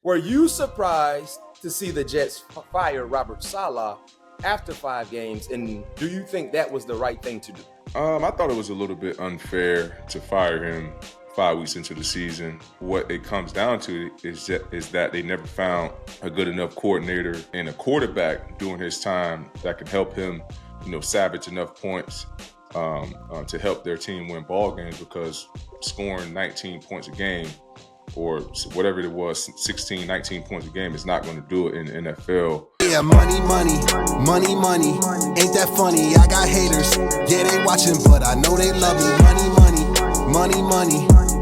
Were you surprised to see the Jets fire Robert Saleh after 5 games, and do you think that was the right thing to do? I thought it was a little bit unfair to fire him 5 weeks into the season. What it comes down to is that they never found a good enough coordinator and a quarterback during his time that could help him, salvage enough points to help their team win ball games, because scoring 19 points a game or whatever it was, 16, 19 points a game is not going to do it in the NFL. Yeah, money, ain't that funny? I got haters, yeah, they watching, but I know they love me. Money,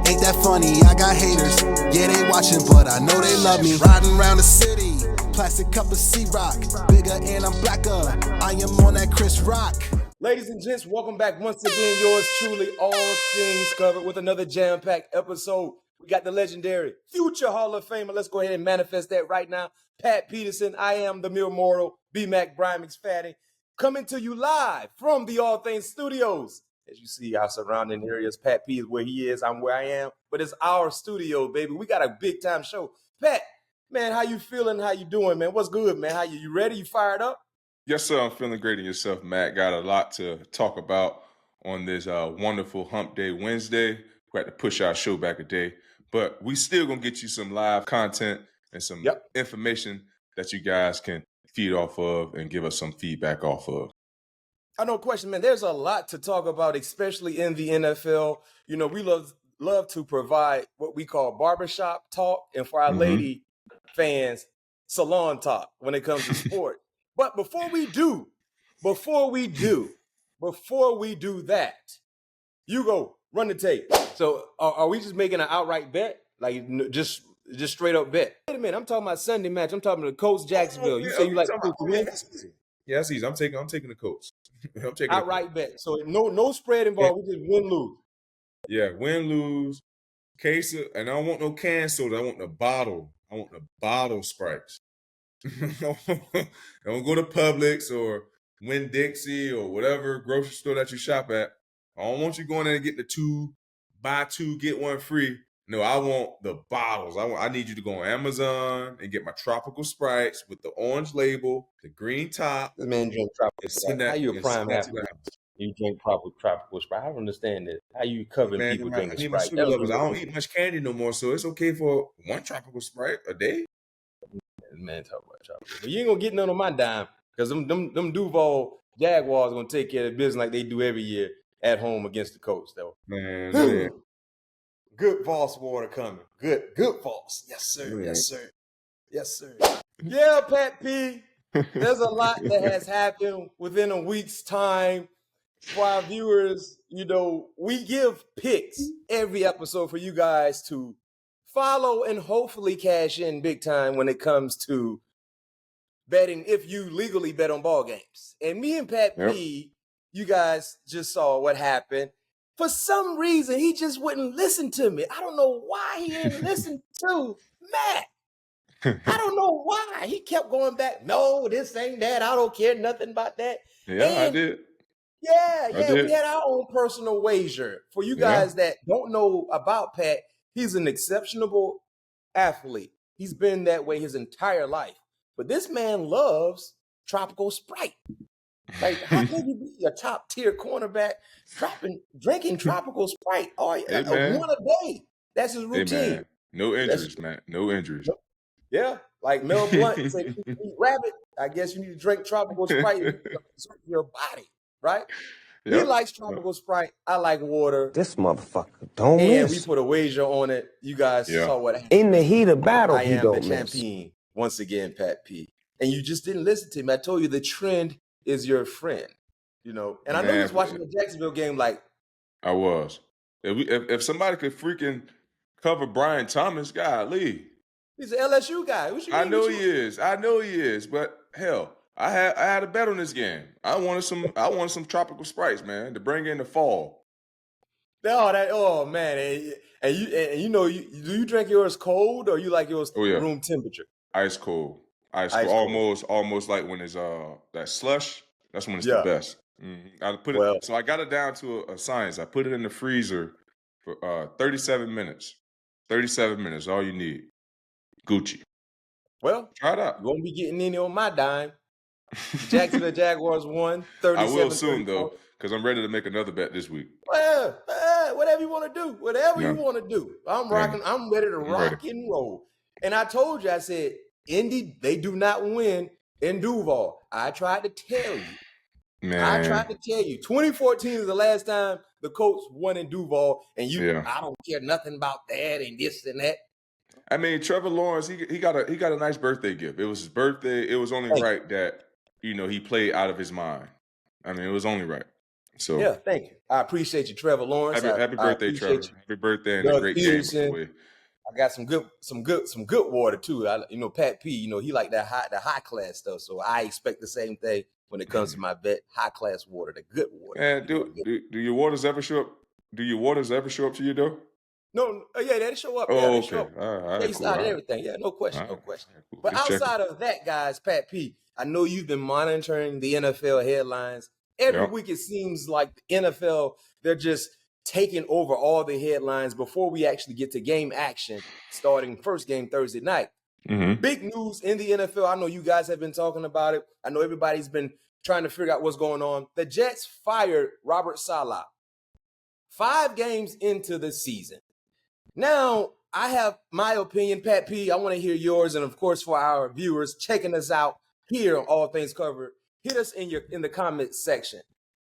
ain't that funny? I got haters, yeah, they watching, but I know they love me. Riding around the city, plastic cup of C-Rock, bigger and I'm blacker, I am on that Chris Rock. Ladies and gents, welcome back once again. Yours truly, all things covered, with another jam-packed episode. We got the legendary future Hall of Famer. Let's go ahead and manifest that right now. Pat Peterson. I am the mere mortal, BMac, Bryant McFadden, coming to you live from the All Things Studios. As you see, our surrounding areas, Pat P is where he is, I'm where I am, but it's our studio, baby. We got a big-time show. Pat, man, how you feeling? How you doing, man? What's good, man? How you ready? You fired up? Yes, sir. I'm feeling great in yourself, Matt. Got a lot to talk about on this wonderful Hump Day Wednesday. We had to push our show back a day, but we still going to get you some live content and some information that you guys can feed off of and give us some feedback off of. I know, question, man. There's a lot to talk about, especially in the NFL. We love to provide what we call barbershop talk, and for our lady fans, salon talk when it comes to sport. But before we do that, you go run the tape. So are we just making an outright bet? Like just straight up bet? Wait a minute, I'm talking about Sunday match. I'm talking about the Colts Jacksonville. You say you like the Colts to win? Yeah, that's easy. I'm taking the Colts. I'm taking outright bet. So no spread involved. We just win lose. Yeah, win lose. Case of, and I don't want no can soda. I want the bottle. I want the bottle Sprites. Don't go to Publix or Winn-Dixie or whatever grocery store that you shop at. I don't want you going there and getting the buy 2, get 1 free. No, I want the bottles. I need you to go on Amazon and get my tropical Sprites with the orange label, the green top. This man drink tropical Sprite. How you a prime athlete? You drink tropical Sprite. I don't understand this. How you covering people drinking Sprite? I don't eat much candy no more, so it's okay for 1 tropical Sprite a day. Man, talk about tropical. But you ain't gonna get none on my dime, because them Duval Jaguars gonna take care of business like they do every year at home against the Colts, though. Man. Good false water coming. Good false. Yes, sir. Yes, sir. Yeah, Pat P. There's a lot that has happened within a week's time. For our viewers, we give picks every episode for you guys to follow and hopefully cash in big time when it comes to betting, if you legally bet on ball games. And me and Pat P, you guys just saw what happened. For some reason, he just wouldn't listen to me. I don't know why he didn't listen to Matt. I don't know why. He kept going back. No, this ain't that. I don't care nothing about that. Yeah, I did. Yeah. We had our own personal wager. For you guys that don't know about Pat, he's an exceptional athlete. He's been that way his entire life. But this man loves tropical Sprite. Like, how can you be a top tier cornerback drinking tropical Sprite one a day? That's his routine. Hey, man. No injuries, man. No injuries. Yeah, like Mel Blunt said, if you eat rabbit, I guess you need to drink tropical Sprite to preserve your body, right? Yep. He likes tropical Sprite. I like water. This motherfucker don't miss. And we put a wager on it. You guys saw what happened. In the heat of battle, I he am don't the miss. champion once again, Pat P. And you just didn't listen to me. I told you the trend is your friend, And I know you was watching the Jacksonville game like. I was. If somebody could freaking cover Brian Thomas, golly. He's an LSU guy. I know he is. But hell, I had a bet on this game. I wanted some tropical Sprites, man, to bring in the fall. Oh man, and do you drink yours cold or you like yours room temperature? Ice cold. Almost like when it's that slush. That's when it's the best. I put it. So I got it down to a science. I put it in the freezer for 37 minutes. 37 minutes, all you need. Gucci. Well, Try it out. you won't be getting any on my dime. Jacksonville Jaguars won I will soon 37-34. though, because I'm ready to make another bet this week. Well, whatever you want to do, whatever you Yeah. want to do. I'm Yeah. rocking. I'm ready to rock and roll. And I told you, I said, Indy, they do not win in Duval. I tried to tell you. Man. I tried to tell you. 2014 is the last time the Colts won in Duval, and Yeah. I don't care nothing about that and this and that. I mean, Trevor Lawrence, he got a nice birthday gift. It was his birthday. It was only right that he played out of his mind. I mean, it was only right. So yeah, thank you. I appreciate you, Trevor Lawrence. Happy birthday, Trevor. Happy birthday and a great Peterson. game. I got some good water too. Pat P. He like the high class stuff. So I expect the same thing when it comes to my bet. High class water, the good water. And do your waters ever show up? Do your waters ever show up to your door? No, yeah, they show up. Oh, yeah, they okay. show up. All right, Taste out and everything. Yeah, no question, no question. Cool. But Just outside of that, guys, Pat P, I know you've been monitoring the NFL headlines. Every week it seems like the NFL, they're just taking over all the headlines before we actually get to game action, starting first game Thursday night. Mm-hmm. Big news in the NFL. I know you guys have been talking about it. I know everybody's been trying to figure out what's going on. The Jets fired Robert Saleh 5 games into the season. Now, I have my opinion, Pat P. I want to hear yours. And of course, for our viewers checking us out here on All Things Covered, hit us in the comments section.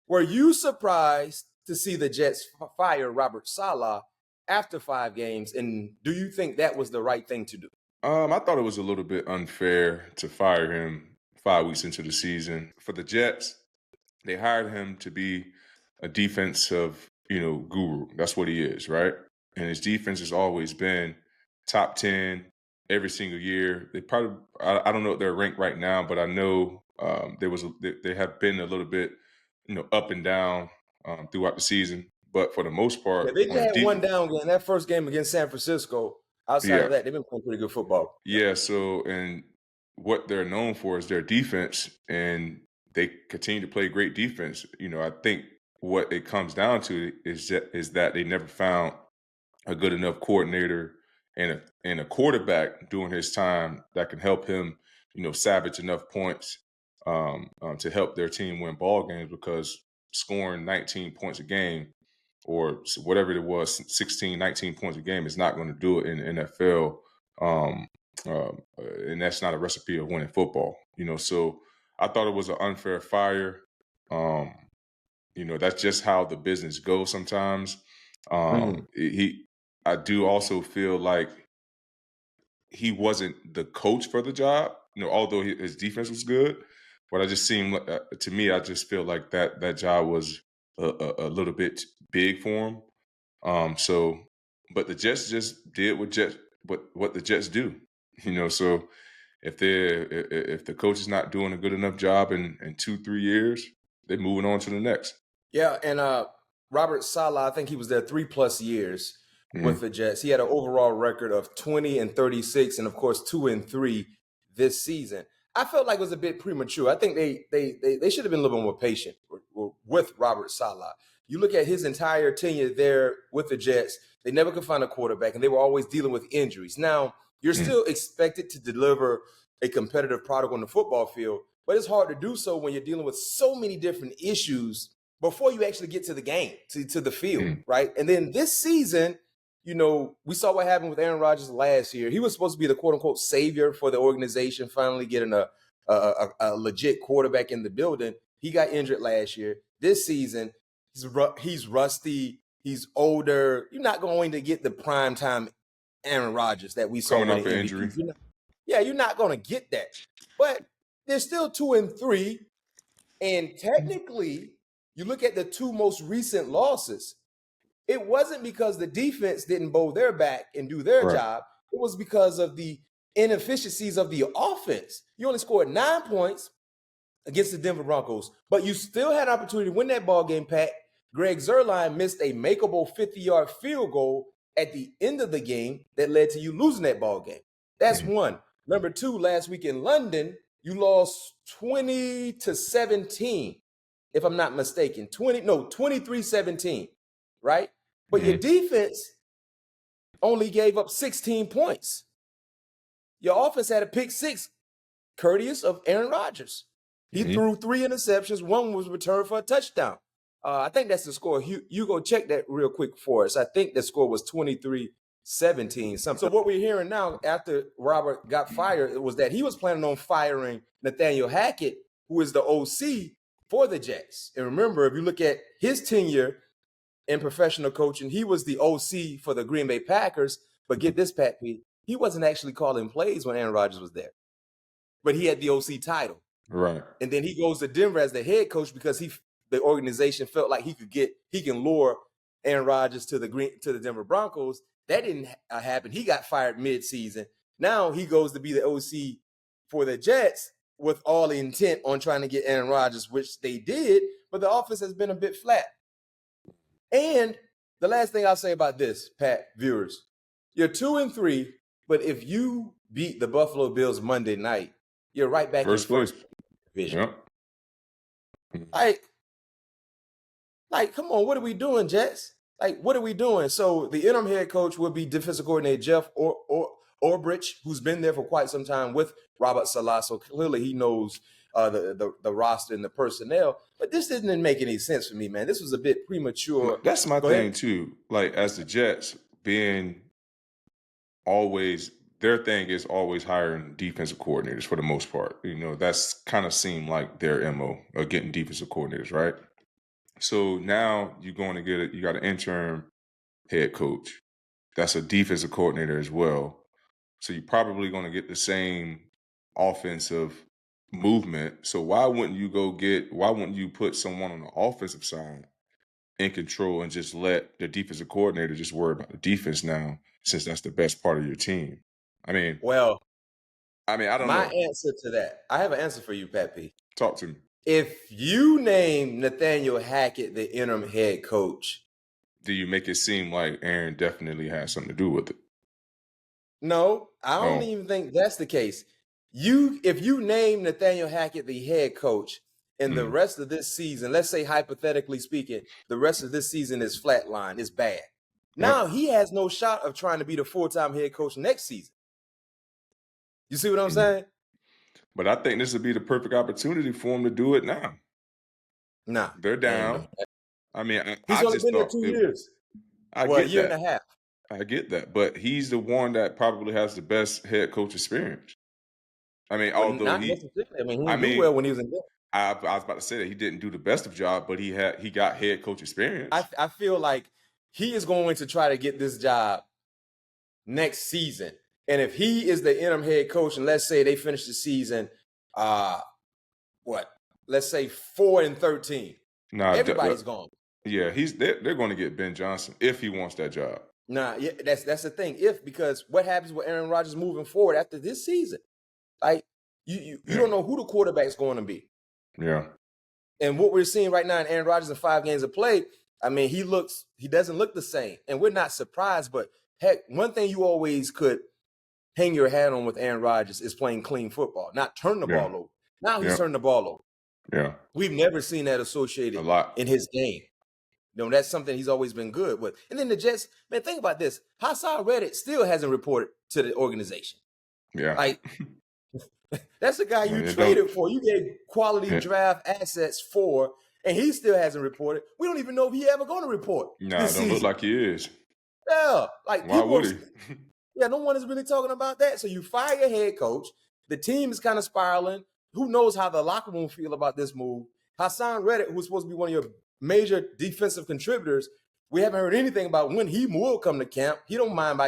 Were you surprised to see the Jets fire Robert Saleh after 5 games? And do you think that was the right thing to do? I thought it was a little bit unfair to fire him 5 weeks into the season. For the Jets, they hired him to be a defensive, guru. That's what he is, right? And his defense has always been top 10 every single year. They probably, I don't know what they're ranked right now, but I know they have been a little bit, up and down throughout the season. But for the most part, they had one down game. That first game against San Francisco. Outside of that, they've been playing pretty good football. Yeah. So, and what they're known for is their defense, and they continue to play great defense. I think what it comes down to is that they never found a good enough coordinator and a quarterback during his time that can help him, salvage enough points to help their team win ball games, because scoring 19 points a game or whatever it was, 16, 19 points a game is not going to do it in the NFL. And that's not a recipe of winning football, So I thought it was an unfair fire. That's just how the business goes sometimes. I do also feel like he wasn't the coach for the job, although his defense was good. But I just to me, I just feel like that job was a little bit big for him. But the Jets just did what the Jets do, So if the coach is not doing a good enough job in 2-3 years, they're moving on to the next. Yeah, and Robert Saleh, I think he was there 3+ years with the Jets. He had an overall record of 20-36, and of course 2-3 this season. I felt like it was a bit premature. I think they should have been a little bit more patient with Robert Saleh. You look at his entire tenure there with the Jets, they never could find a quarterback, and they were always dealing with injuries. Now, you're still expected to deliver a competitive product on the football field, but it's hard to do so when you're dealing with so many different issues before you actually get to the game, to the field, right? And then this season, we saw what happened with Aaron Rodgers last year. He was supposed to be the quote-unquote savior for the organization, finally getting a legit quarterback in the building. He got injured last year. This season, he's rusty. He's older. You're not going to get the primetime Aaron Rodgers that we saw coming with off an injury. You're not going to get that. But they're still 2-3, and technically, you look at the 2 most recent losses, it wasn't because the defense didn't bow their back and do their job. It was because of the inefficiencies of the offense. You only scored 9 points against the Denver Broncos, but you still had an opportunity to win that ball game, Pat. Greg Zuerlein missed a makeable 50-yard field goal at the end of the game that led to you losing that ball game. That's one. Number 2, last week in London, you lost 20-17. If I'm not mistaken, 23-17, right? But your defense only gave up 16 points. your offense had a pick six, courteous of Aaron Rodgers. He threw 3 interceptions. One was returned for a touchdown. I think that's the score. You go check that real quick for us. I think the score was 23-17, something. So what we're hearing now after Robert got fired was that he was planning on firing Nathaniel Hackett, who is the OC for the Jets. And remember, if you look at his tenure in professional coaching, he was the OC for the Green Bay Packers. But get this, Pat P, he wasn't actually calling plays when Aaron Rodgers was there. But he had the OC title. Right. And then he goes to Denver as the head coach because the organization felt like he can lure Aaron Rodgers to the Denver Broncos. That didn't happen. He got fired mid-season. Now he goes to be the OC for the Jets with all the intent on trying to get Aaron Rodgers, which they did, but the offense has been a bit flat. And the last thing I'll say about this, Pat, viewers, you're 2-3, but if you beat the Buffalo Bills Monday night, you're right back in first division. Yep. Like, come on, what are we doing, Jets? Like, what are we doing? So the interim head coach will be defensive coordinator Jeff Orbrich, who's been there for quite some time with Robert Saleh. So clearly he knows the roster and the personnel. But this didn't make any sense for me, man. This was a bit premature. That's my thing too. Like, as the Jets being always, their thing is always hiring defensive coordinators for the most part. You know, that's kind of seemed like their MO of getting defensive coordinators, right? So now you're going to get you got an interim head coach. That's a defensive coordinator as well. So you're probably going to get the same offensive movement. So why wouldn't you put someone on the offensive side in control and just let the defensive coordinator just worry about the defense now, since that's the best part of your team? I don't know. My answer to that, I have an answer for you, Pat P. Talk to me. If you name Nathaniel Hackett the interim head coach, do you make it seem like Aaron definitely has something to do with it? No, I don't even think that's the case. If you name Nathaniel Hackett the head coach and the rest of this season, let's say hypothetically speaking, the rest of this season is flatline, it's bad. Now he has no shot of trying to be the full-time head coach next season. You see what I'm saying? But I think this would be the perfect opportunity for him to do it now. Nah. They're down. He's only been there 2 years. A year and a half. I get that. But he's the one that probably has the best head coach experience. Although not necessarily. He did well when he was in there. I was about to say that he didn't do the best of job, but he got head coach experience. I feel like he is going to try to get this job next season. And if he is the interim head coach, and let's say they finish the season, let's say 4-13. Everybody's gone. Yeah, they're going to get Ben Johnson if he wants that job. Yeah, that's the thing. Because what happens with Aaron Rodgers moving forward after this season? Like you don't know who the quarterback's going to be. Yeah. And what we're seeing right now in Aaron Rodgers in 5 games of play, he doesn't look the same. And we're not surprised, but heck, one thing you always could hang your hat on with Aaron Rodgers is playing clean football, not turn the ball over. Now he's turned the ball over. Yeah. We've never seen that associated a lot in his game. That's something he's always been good with. And then the Jets, man, think about this. Hassan Reddick still hasn't reported to the organization. Yeah. Like, that's the guy you traded for. You gave quality draft assets for, and he still hasn't reported. We don't even know if he ever going to report. Nah, it don't look like he is. Yeah. Like, why would he? Yeah, no one is really talking about that. So you fire your head coach. The team is kind of spiraling. Who knows how the locker room feel about this move? Hassan Reddick, who's supposed to be one of your major defensive contributors, we haven't heard anything about when he will come to camp. He don't mind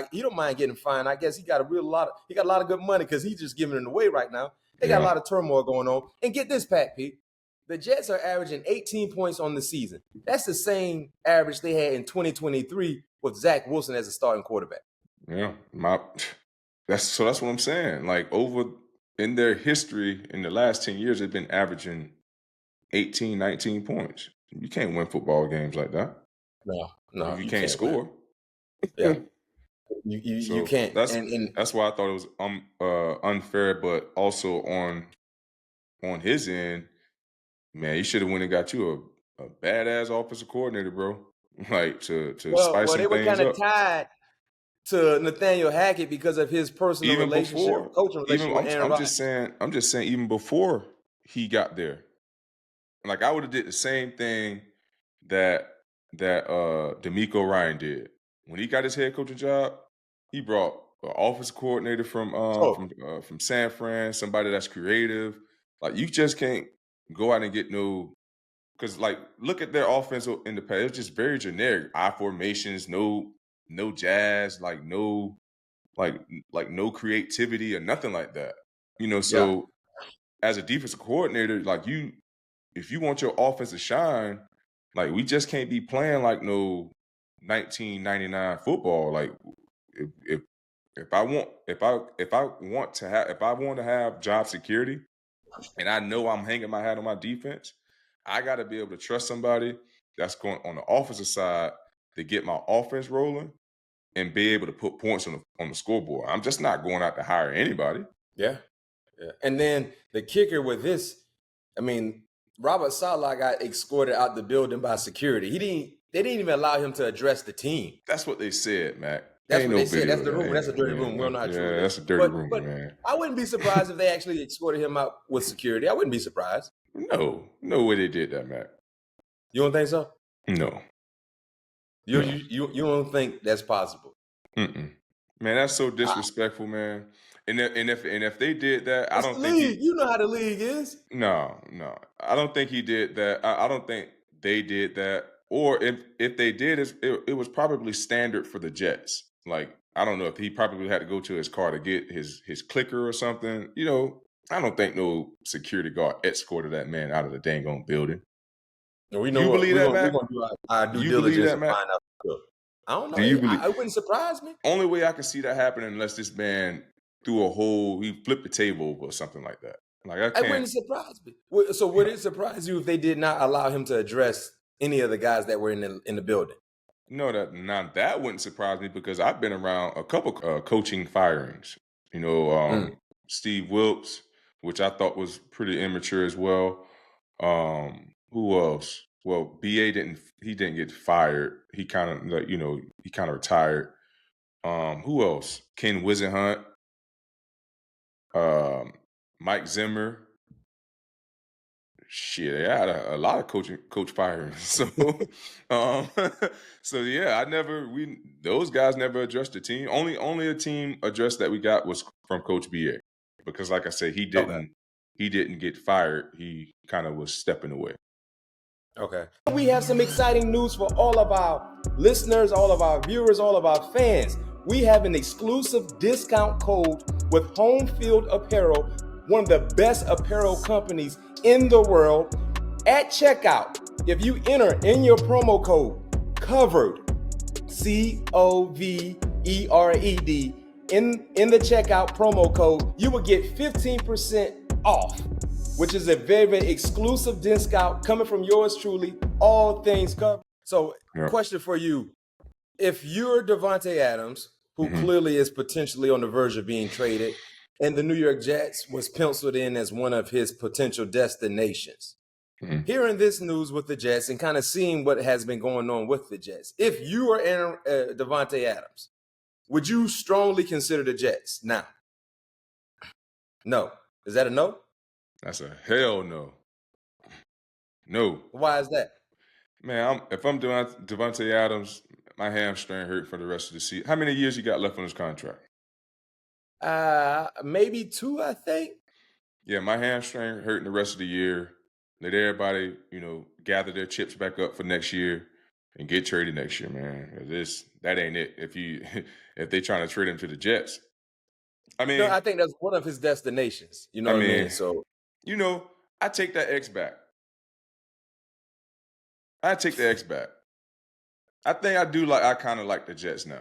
getting fined. I guess he got a lot of good money because he's just giving it away right now. They got a lot of turmoil going on. And get this, Pat P. The Jets are averaging 18 points on the season. That's the same average they had in 2023 with Zach Wilson as a starting quarterback. Yeah, that's what I'm saying. Like, over in their history in the last 10 years, they've been averaging 18, 19 points. You can't win football games like that. No, you can't score. Yeah, you can't. That's why I thought it was unfair, but also on his end, man, you should have went and got you a badass offensive coordinator, bro. Like to spice some things up. They were kind of tied to Nathaniel Hackett because of his personal even relationship, before, coaching relationship with Aaron I'm Rodgers. just saying, even before he got there, like I would have did the same thing that DeMeco Ryan did when he got his head coaching job. He brought an office coordinator from San Fran, somebody that's creative. Like you just can't go out and get no. Because, like, look at their offense in the past. It's just very generic. I formations, no jazz, like no no creativity or nothing like that. So as a defensive coordinator, like if you want your offense to shine, like we just can't be playing like no 1999 football. Like if I want to have job security and I know I'm hanging my hat on my defense, I got to be able to trust somebody that's going on the offensive side to get my offense rolling and be able to put points on the scoreboard. I'm just not going out to hire anybody. Yeah. And then the kicker with this, I mean, Robert Saleh got escorted out the building by security. They didn't even allow him to address the team. That's what they said, Mac. That's what they said. That's the rumor. That's a dirty rumor. We don't know how true it is. That's a dirty rumor, but man. I wouldn't be surprised if they actually escorted him out with security. I wouldn't be surprised. No way they did that, Mac. You don't think so? No. You don't think that's possible? Man, that's so disrespectful, man. And if they did that, I don't think you know how the league is. No, I don't think he did that. I don't think they did that. Or if they did, it was probably standard for the Jets. Like I don't know if he probably had to go to his car to get his clicker or something. I don't think no security guard escorted that man out of the dang on building. No, we know. You believe that, Matt? We're gonna do our due diligence and find out. I don't know. It wouldn't surprise me. Only way I can see that happening unless this man he flipped the table over or something like that. Like I can't. It wouldn't surprise me. So would it surprise you if they did not allow him to address any of the guys that were in the building? No, that wouldn't surprise me because I've been around a couple coaching firings. Steve Wilkes, which I thought was pretty immature as well. Who else? Well, BA didn't get fired. He kind of retired. Who else? Ken Wisenhunt, Mike Zimmer. Shit, I had a lot of coach firings. So yeah, those guys never addressed the team. Only a team address that we got was from Coach BA. Because like I said, he didn't get fired. He kind of was stepping away. Okay. We have some exciting news for all of our listeners, all of our viewers, all of our fans. We have an exclusive discount code with Homefield Apparel, one of the best apparel companies in the world. At checkout, if you enter in your promo code COVERED, COVERED, in the checkout promo code, you will get 15% off, which is a very, very exclusive discount coming from yours truly, all things covered. So, Question for you. If you're Davante Adams, who clearly is potentially on the verge of being traded, and the New York Jets was penciled in as one of his potential destinations, hearing this news with the Jets and kind of seeing what has been going on with the Jets, if you are Davante Adams, would you strongly consider the Jets now? No. Is that a no? That's a hell no. No. Why is that? Man, if I'm doing Davante Adams, my hamstring hurt for the rest of the season. How many years you got left on his contract? Maybe 2, I think. Yeah, my hamstring hurting the rest of the year. Let everybody, gather their chips back up for next year and get traded next year, man. That ain't it. If they trying to trade him to the Jets, I mean, I think that's one of his destinations. You know what I mean? So, I take that X back. I take the X back. I think I kind of like the Jets now.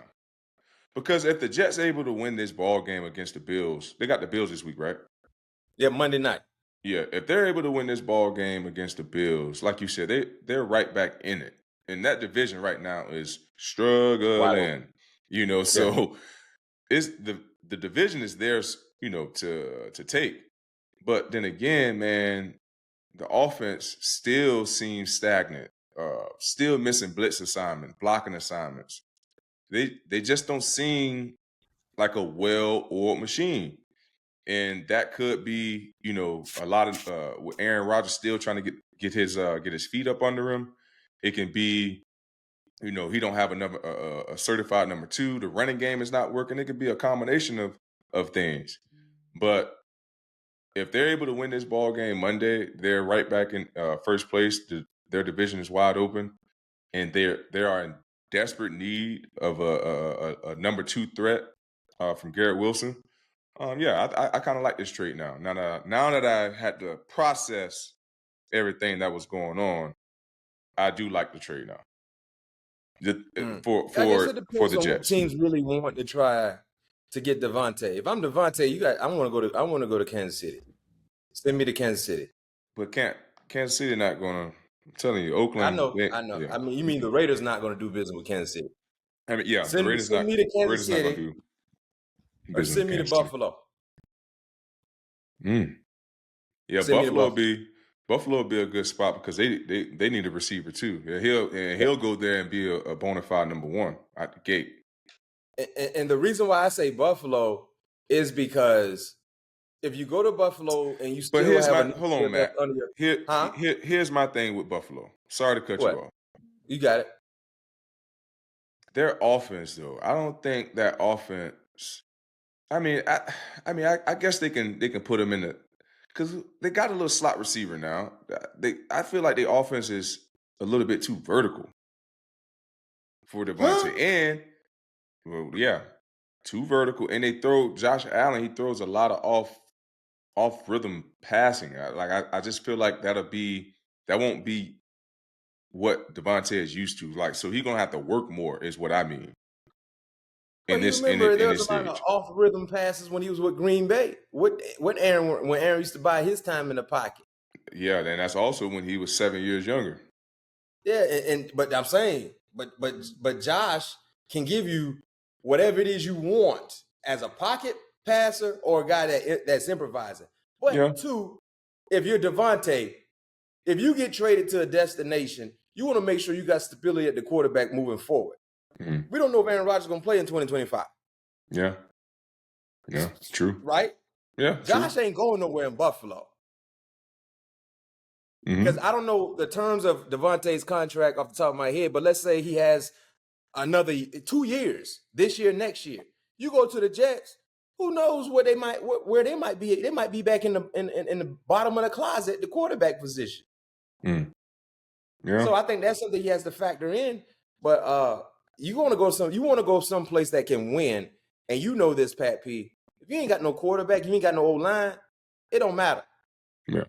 Because if the Jets able to win this ball game against the Bills, they got the Bills this week, right? Yeah, Monday night. Yeah, if they're able to win this ball game against the Bills, like you said, they're right back in it. And that division right now is struggling. So it's the division is theirs, to take. But then again, man, the offense still seems stagnant. Still missing blitz assignments, blocking assignments. they just don't seem like a well-oiled machine. And that could be, a lot of with Aaron Rodgers still trying to get his feet up under him. It can be, he don't have a certified number 2. The running game is not working. It could be a combination of things. But if they're able to win this ball game Monday, they're right back in first place. Their division is wide open, and they are in desperate need of a number 2 threat from Garrett Wilson. I kind of like this trade now. Now that I had to process everything that was going on, I do like the trade now. For the Jets. Teams really want to try to get Devontae. If I'm Devontae, I want to go to Kansas City. Send me to Kansas City. But Kansas City not going to. I'm telling you, Oakland. I know. Yeah. I mean, you mean the Raiders not going to do business with Kansas City? I mean, yeah, send the Raiders me to Kansas City, not going to do or send me to Buffalo. Yeah, Buffalo will be a good spot because they need a receiver too. He'll go there and be a bona fide number 1 out the gate. And the reason why I say Buffalo is because if you go to Buffalo and you still hold on, Matt. Here's my thing with Buffalo. Sorry to cut you off. You got it. Their offense, though, I don't think that offense. I mean, I guess they can put them in the, because they got a little slot receiver now. I feel like the offense is a little bit too vertical for Devontae, too vertical. And they throw Josh Allen. He throws a lot of off rhythm passing. I just feel like that won't be what Devontae is used to. Like, so he's gonna have to work more, is what I mean. There was a lot of off rhythm passes when he was with Green Bay. When Aaron used to buy his time in the pocket. Yeah, and that's also when he was 7 years younger. Yeah, but I'm saying, but Josh can give you whatever it is you want as a pocket passer or a guy that's improvising. But two, if you're Devontae, if you get traded to a destination, you want to make sure you got stability at the quarterback moving forward. Mm-hmm. We don't know if Aaron Rodgers is going to play in 2025. Yeah, true. Right? Yeah, Josh ain't going nowhere in Buffalo. Because I don't know the terms of Devontae's contract off the top of my head, but let's say he has another 2 years, this year, next year. You go to the Jets, who knows where they might be? They might be back in the bottom of the closet, the quarterback position. Mm. Yeah. So I think that's something he has to factor in. But you want to go someplace that can win, and you know this, Pat P. If you ain't got no quarterback, you ain't got no old line, it don't matter. Yeah.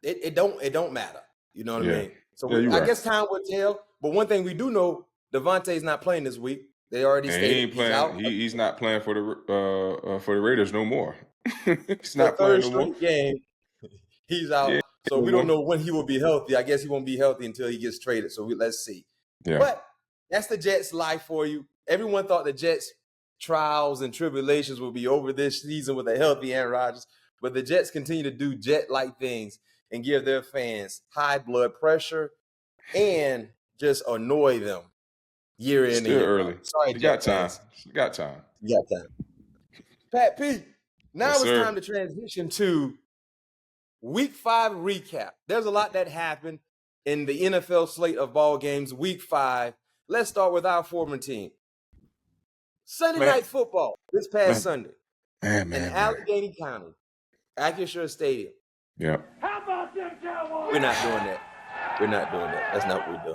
It don't matter. You know what I mean? So I guess time will tell. But one thing we do know, Devontae's not playing this week. They already stated he's out. He's not playing for the Raiders no more. He's not playing no more. Game, he's out. Yeah, so we don't know when he will be healthy. I guess he won't be healthy until he gets traded. So let's see. Yeah. But that's the Jets' life for you. Everyone thought the Jets' trials and tribulations would be over this season with a healthy Aaron Rodgers. But the Jets continue to do Jet-like things and give their fans high blood pressure and just annoy them year in and year out. Early. Sorry, you got time. You got time. Pat P, now it's time to transition to Week 5 recap. There's a lot that happened in the NFL slate of ball games, Week 5. Let's start with our former team. Sunday Night Football this past Sunday in Allegheny County, Acrisure Stadium. Yeah. How about them Cowboys? We're not doing that. That's not what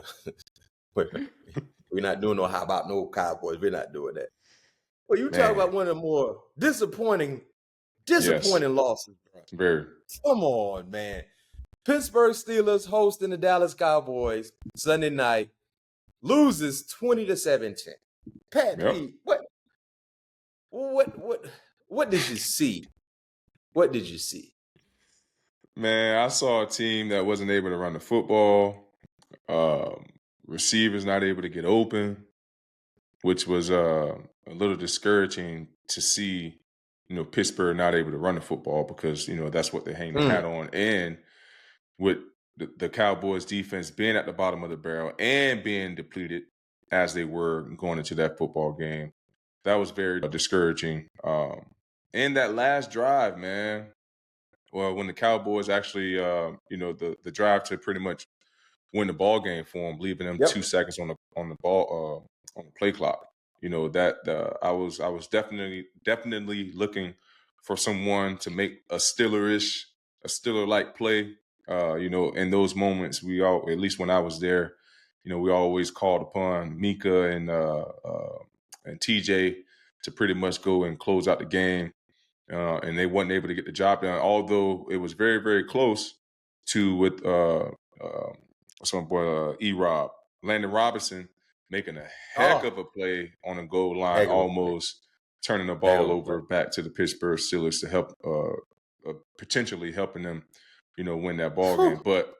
we're doing. We're not doing no how about no Cowboys. We're not doing that. Well, you talk about one of the more disappointing losses, bro. Very. Come on, man. Pittsburgh Steelers hosting the Dallas Cowboys Sunday night, loses 20-17. Pat P, what did you see? What did you see? Man, I saw a team that wasn't able to run the football. Receivers not able to get open, which was a little discouraging to see, Pittsburgh not able to run the football because, that's what they hang their hat on. And with the Cowboys defense being at the bottom of the barrel and being depleted, as they were going into that football game. That was very discouraging. And that last drive, man, well, when the Cowboys actually, the drive to pretty much win the ball game for them, leaving them 2 seconds on the ball on the play clock. I was definitely looking for someone to make a Steeler-like play. In those moments, at least when I was there, we always called upon Mika and TJ to pretty much go and close out the game. And they weren't able to get the job done, although it was very, very close with some boy E-Rob. Landon Robinson making a heck of a play on the goal line, almost turning the ball over back to the Pittsburgh Steelers to help potentially helping them, win that ball game. But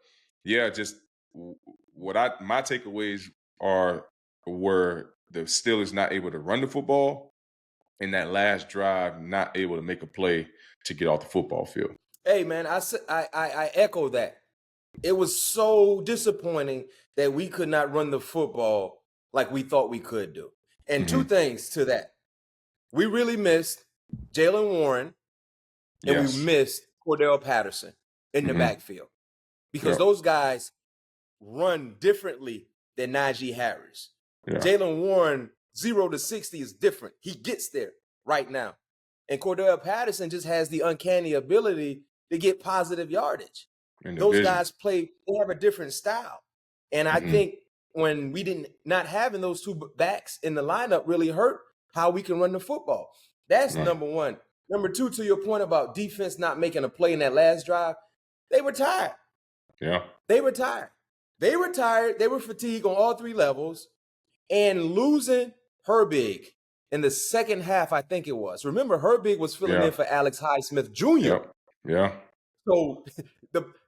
yeah, just my takeaways were the Steelers not able to run the football, and that last drive not able to make a play to get off the football field. Hey man, I echo that. It was so disappointing that we could not run the football like we thought we could do. And two things to that. We really missed Jaylen Warren and we missed Cordell Patterson in the backfield because those guys run differently than Najee Harris. Yeah. Jaylen Warren, 0 to 60 is different. He gets there right now. And Cordell Patterson just has the uncanny ability to get positive yardage. Those guys they have a different style. And I think when we not having those two backs in the lineup really hurt how we can run the football. That's number one. Number two, to your point about defense not making a play in that last drive, they were tired. Yeah. They were tired. They were tired. They were fatigued on all three levels. And losing Herbig in the second half, I think it was. Remember, Herbig was filling in for Alex Highsmith Jr. Yeah. So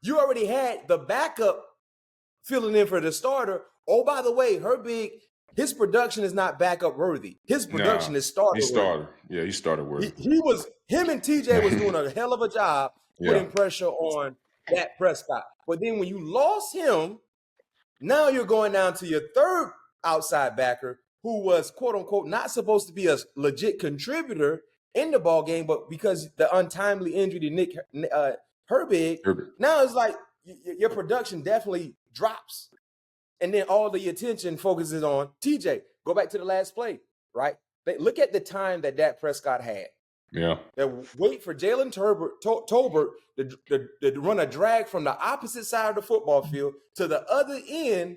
you already had the backup filling in for the starter. Oh, by the way, Herbig, his production is not backup worthy. His production is starter worthy. He's starter. Yeah, he's starter worthy. Him and TJ was doing a hell of a job putting pressure on Dak Prescott. But then when you lost him, now you're going down to your third outside backer who was, quote unquote, not supposed to be a legit contributor in the ball game, but because the untimely injury to Nick Herbig, now it's like your production definitely drops. And then all the attention focuses on TJ. Go back to the last play, right? Look at the time that Dak Prescott had. Yeah. They wait for Jalen Tolbert to run a drag from the opposite side of the football field to the other end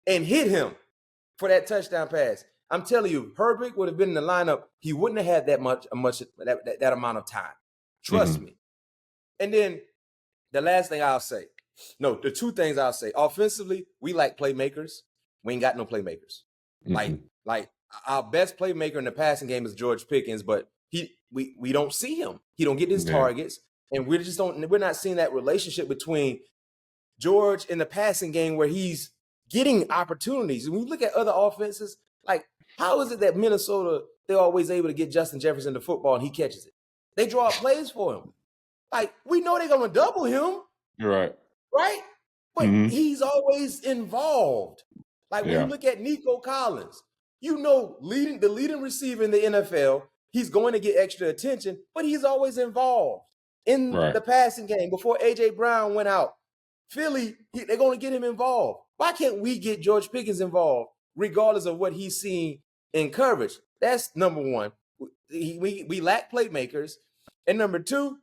and hit him for that touchdown pass. I'm telling you, Herbig would have been in the lineup. He wouldn't have had that amount of time. Trust me. And then the last thing I'll say, the two things I'll say. Offensively, we lack playmakers. We ain't got no playmakers. Like our best playmaker in the passing game is George Pickens, but we don't see him. He don't get his targets, and we're not seeing that relationship between George in the passing game where he's getting opportunities. And when you look at other offenses, like how is it that Minnesota, they're always able to get Justin Jefferson the football and he catches it? They draw up plays for him. Like we know they're gonna double him. Right. But he's always involved. Like when you look at Nico Collins, the leading receiver in the NFL, he's going to get extra attention, but he's always involved in the passing game. Before A.J. Brown went out, Philly, they're going to get him involved. Why can't we get George Pickens involved, regardless of what he's seeing in coverage? That's number one. We lack playmakers. And number two,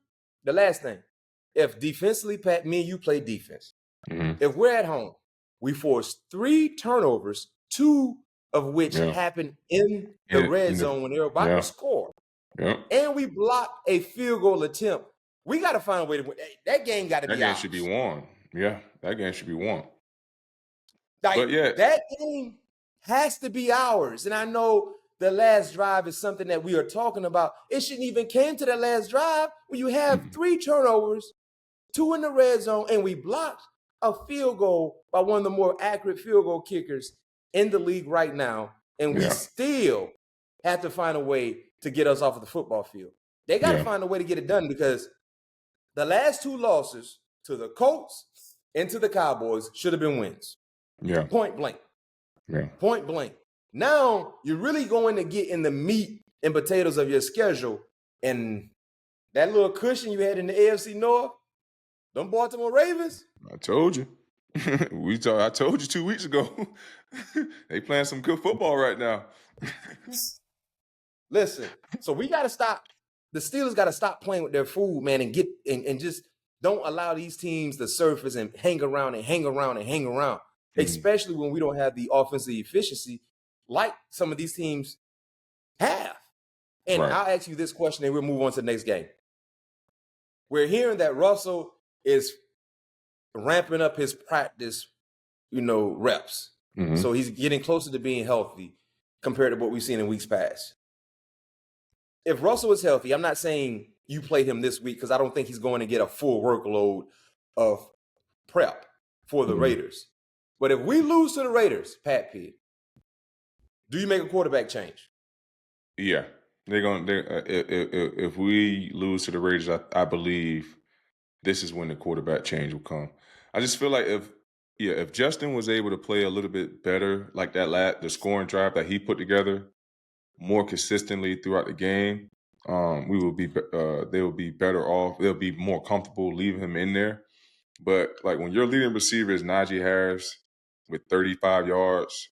the last thing, if defensively, Pat, me and you play defense. If we're at home, we force 3 turnovers, 2 of which happen in the red zone when they're about to score. And we block a field goal attempt. We got to find a way to win. That game got to be ours. That game should be won. Yeah, that game should be won. That game has to be ours. And I know the last drive is something that we are talking about. It shouldn't even came to that last drive when you have 3 turnovers, 2 in the red zone, and we blocked a field goal by one of the more accurate field goal kickers in the league right now. And we still have to find a way to get us off of the football field. They got to find a way to get it done because the last 2 losses to the Colts and to the Cowboys should have been wins. Point blank. Yeah. Point blank. Now you're really going to get in the meat and potatoes of your schedule, and that little cushion you had in the AFC North, them Baltimore Ravens. I told you. I told you 2 weeks ago. They playing some good football right now. Listen, so we got to stop. The Steelers got to stop playing with their food, man, and just don't allow these teams to surface and hang around and hang around and hang around, especially when we don't have the offensive efficiency like some of these teams have. And Right. I'll ask you this question, and we'll move on to the next game. We're hearing that Russell is ramping up his practice, reps. Mhm. So he's getting closer to being healthy compared to what we've seen in weeks past. If Russell is healthy, I'm not saying you play him this week because I don't think he's going to get a full workload of prep for the Raiders. But if we lose to the Raiders, Pat P, do you make a quarterback change? Yeah, they're going. If we lose to the Raiders, I believe this is when the quarterback change will come. I just feel like if Justin was able to play a little bit better, like the scoring drive that he put together more consistently throughout the game, we will be. They will be better off. They'll be more comfortable leaving him in there. But like when your leading receiver is Najee Harris with 35 yards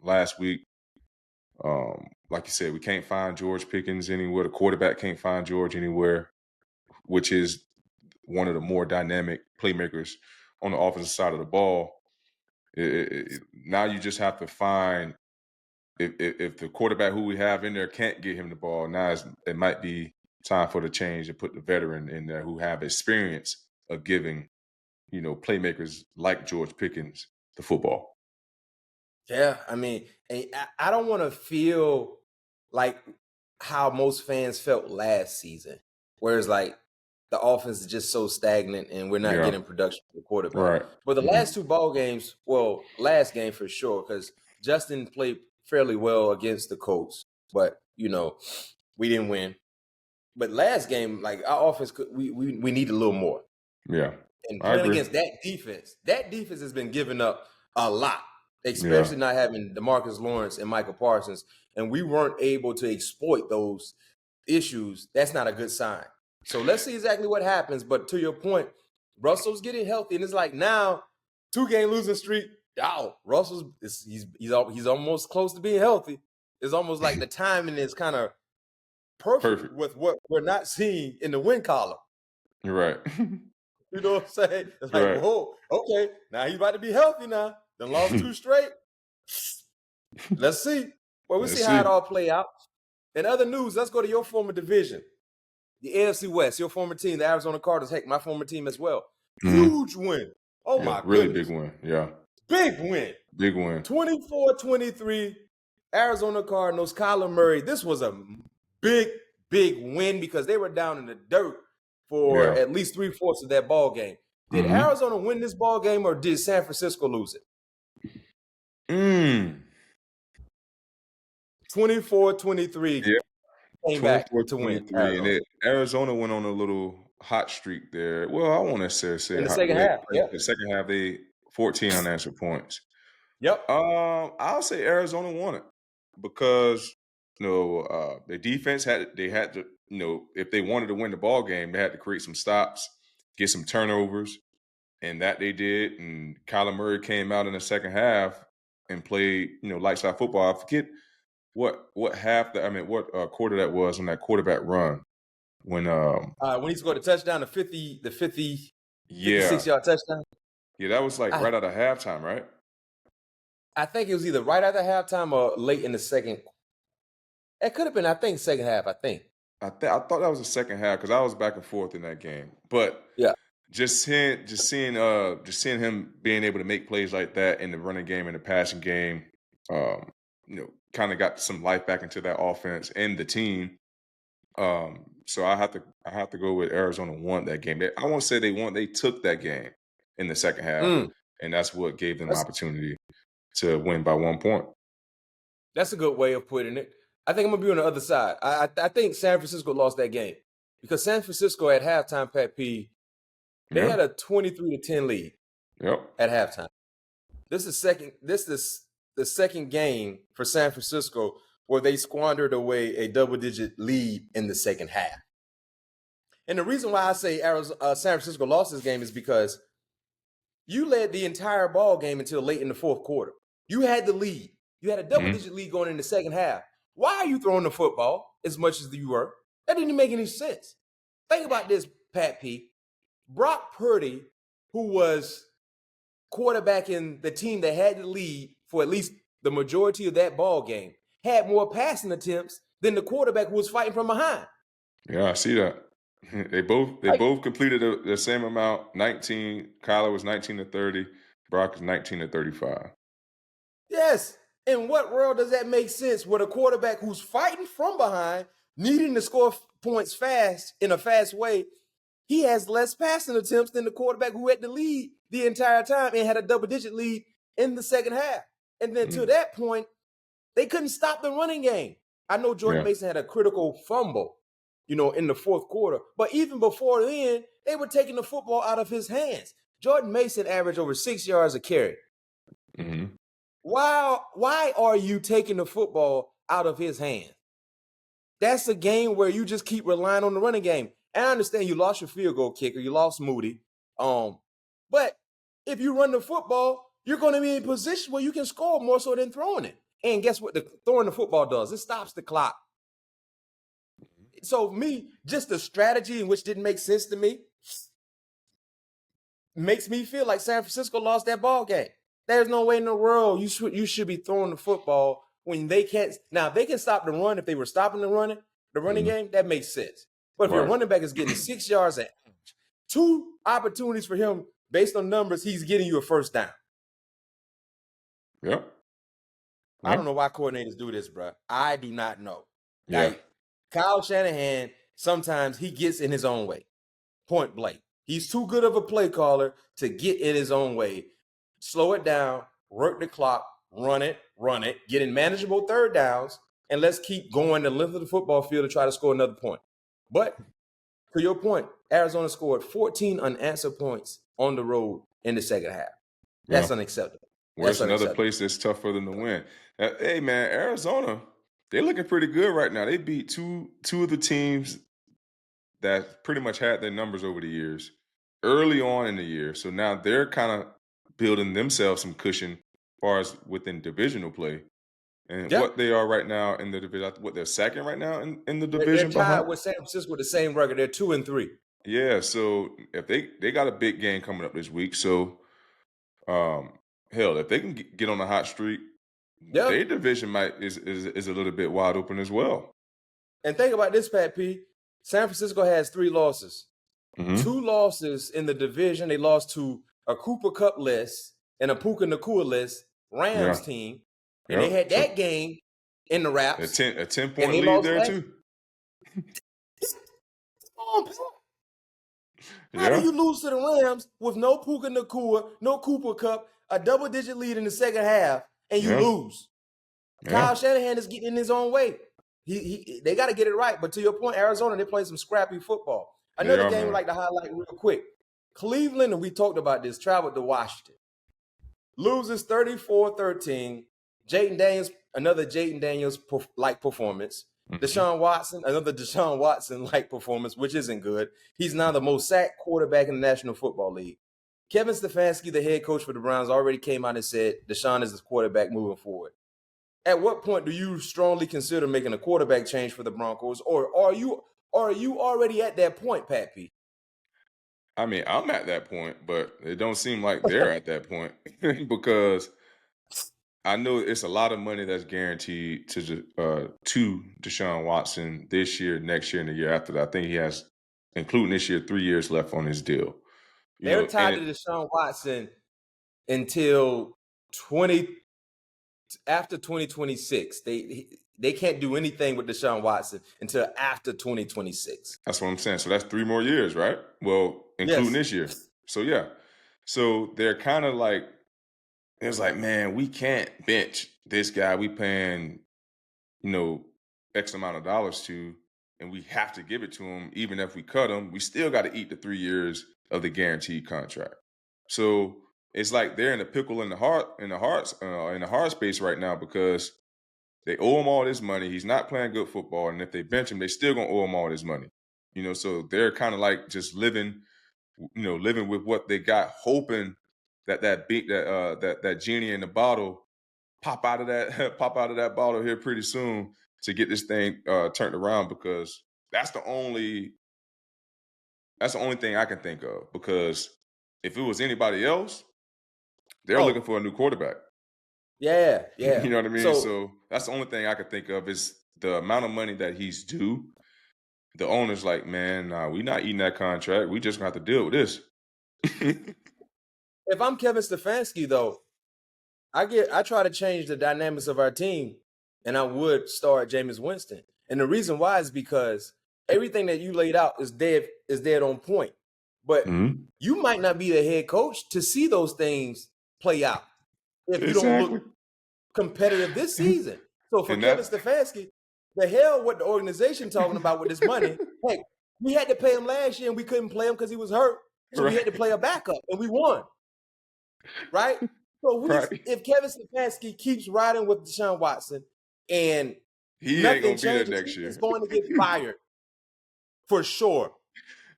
last week. Like you said, we can't find George Pickens anywhere. The quarterback can't find George anywhere, which is one of the more dynamic playmakers on the offensive side of the ball. Now you just have to find if the quarterback who we have in there can't get him the ball. Now it might be time for the change and put the veteran in there who have experience of giving, playmakers like George Pickens the football. Yeah, I mean, I don't want to feel like how most fans felt last season, whereas like the offense is just so stagnant and we're not getting production from the quarterback. Right. But the last two ball games, last game for sure, because Justin played fairly well against the Colts, but we didn't win. But last game, like our offense, we need a little more. Yeah, and playing against that defense has been giving up a lot. Especially not having DeMarcus Lawrence and Michael Parsons, and we weren't able to exploit those issues. That's not a good sign. So let's see exactly what happens. But to your point, Russell's getting healthy, and it's like now 2-game losing streak. Russell's he's almost close to being healthy. It's almost like the timing is kind of perfect with what we're not seeing in the win column. You're right. You know what I'm saying? It's like, whoa, okay, now he's about to be healthy now. Then lost 2 straight. Let's see. Well, we'll see how it all play out. In other news, let's go to your former division, the AFC West, your former team, the Arizona Cardinals. Heck, my former team as well. Huge win. Oh, my really goodness. Big win. Yeah. Big win. Big win. 24-23, Arizona Cardinals, Kyler Murray. This was a big, big win because they were down in the dirt for at least 3/4 of that ball game. Did Arizona win this ball game or did San Francisco lose it? 24-23 came back to win. And Arizona went on a little hot streak there. Well, I want to say in the second half. In the second half, they 14 unanswered points. Yep. I'll say Arizona won it because the defense had to if they wanted to win the ball game, they had to create some stops, get some turnovers, and that they did. And Kyler Murray came out in the second half and played, lights out football. I forget what quarter that was on that quarterback run when he scored a touchdown, the 56-yard touchdown. Yeah, that was right out of halftime, right? I think it was either right after halftime or late in the second. It could have been, I think, second half. I thought that was the second half because I was back and forth in that game. But just seeing him being able to make plays like that in the running game and the passing game, kind of got some life back into that offense and the team. So I have to go with Arizona won that game. I won't say they won; they took that game in the second half, and that's what gave them the opportunity to win by 1 point. That's a good way of putting it. I think I'm gonna be on the other side. I think San Francisco lost that game because San Francisco at halftime, Pat P, they had a 23-10 lead. Yep. At halftime. This is the second game for San Francisco where they squandered away a double-digit lead in the second half. And the reason why I say San Francisco lost this game is because you led the entire ball game until late in the fourth quarter. You had the lead. You had a double-digit lead going in the second half. Why are you throwing the football as much as you were? That didn't make any sense. Think about this, Pat P. Brock Purdy, who was quarterbacking the team that had the lead for at least the majority of that ball game, had more passing attempts than the quarterback who was fighting from behind. Yeah, I see that. They both completed the same amount. 19. Kyler was 19 to 30. Brock is 19 to 35. Yes. In what world does that make sense with a quarterback who's fighting from behind, needing to score points fast in a fast way? He has less passing attempts than the quarterback who had the lead the entire time and had a double-digit lead in the second half. And then to that point, they couldn't stop the running game. I know Jordan Mason had a critical fumble, in the fourth quarter. But even before then, they were taking the football out of his hands. Jordan Mason averaged over 6 yards a carry. Mm-hmm. Why are you taking the football out of his hands? That's a game where you just keep relying on the running game. And I understand you lost your field goal kicker, you lost Moody. But if you run the football, you're going to be in a position where you can score more so than throwing it. And guess what? Throwing the football does? It stops the clock. So just the strategy in which didn't make sense to me makes me feel like San Francisco lost that ball game. There's no way in the world you should be throwing the football when they can't. Now, if they can stop the run, if they were stopping the running game, that makes sense. But if your running back is getting 6 yards and 2 opportunities for him based on numbers, he's getting you a first down. Yep. I don't know why coordinators do this, bro. I do not know. Yeah. Like, Kyle Shanahan, sometimes he gets in his own way. Point blank. He's too good of a play caller to get in his own way. Slow it down, work the clock, run it, get in manageable third downs, and let's keep going the length of the football field to try to score another point. But to your point, Arizona scored 14 unanswered points on the road in the second half. That's unacceptable. Where's another place that's tough for them to win? Hey, man, Arizona, they're looking pretty good right now. They beat two of the teams that pretty much had their numbers over the years early on in the year. So now they're kind of building themselves some cushion as far as within divisional play. And what they are right now in the division, what they're second right now in the division. They're tied with San Francisco with the same record. They're 2-3. Yeah, so if they got a big game coming up this week, so hell, if they can get on a hot streak, their division is a little bit wide open as well. And think about this, Pat P. San Francisco has 3 losses. 2 losses in the division. They lost to a Cooper Kupp list and a Puka Nacua list Rams team. And they had that game in the wraps. A 10-point lead there, too. How do you lose to the Rams with no Puka Nacua, no Cooper Kupp, a double-digit lead in the second half, and you lose? Kyle Shanahan is getting in his own way. They got to get it right. But to your point, Arizona, they play some scrappy football. Another game I'd like to highlight real quick. Cleveland, and we talked about this, traveled to Washington. Loses 34-13. Jaden Daniels, another Jaden Daniels-like performance. Deshaun Watson, another Deshaun Watson-like performance, which isn't good. He's now the most sacked quarterback in the National Football League. Kevin Stefanski, the head coach for the Browns, already came out and said Deshaun is the quarterback moving forward. At what point do you strongly consider making a quarterback change for the Broncos, or are you already at that point, Pat P? I mean, I'm at that point, but it don't seem like they're at that point because I know it's a lot of money that's guaranteed to Deshaun Watson this year, next year, and the year after that. I think he has, including this year, 3 years left on his deal. They're tied to Deshaun Watson until after 2026. They can't do anything with Deshaun Watson until after 2026. That's what I'm saying. So that's 3 more years, right? Well, including this year. So, yeah. So they're kind of like, it's like, man, we can't bench this guy we paying, X amount of dollars to, and we have to give it to him. Even if we cut him, we still got to eat the 3 years of the guaranteed contract. So it's like they're in a pickle in the hard space right now because they owe him all this money. He's not playing good football, and if they bench him, they still gonna owe him all this money. So they're kind of like just living with what they got, hoping that genie in the bottle pop out of that bottle here pretty soon to get this thing turned around, because that's the only thing I can think of. Because if it was anybody else, they're looking for a new quarterback. Yeah. You know what I mean? So that's the only thing I could think of is the amount of money that he's due. The owner's like, man, nah, we not eating that contract. We just gonna have to deal with this. If I'm Kevin Stefanski, though, I try to change the dynamics of our team, and I would start Jameis Winston. And the reason why is because everything that you laid out is dead on point. But you might not be the head coach to see those things play out if you don't look competitive this season. So for Kevin Stefanski, the hell what the organization talking about with this money. Hey, we had to pay him last year and we couldn't play him because he was hurt. So we had to play a backup and we won. Right? So if Kevin Stefanski keeps riding with Deshaun Watson and he ain't gonna be there next year, he's going to get fired for sure.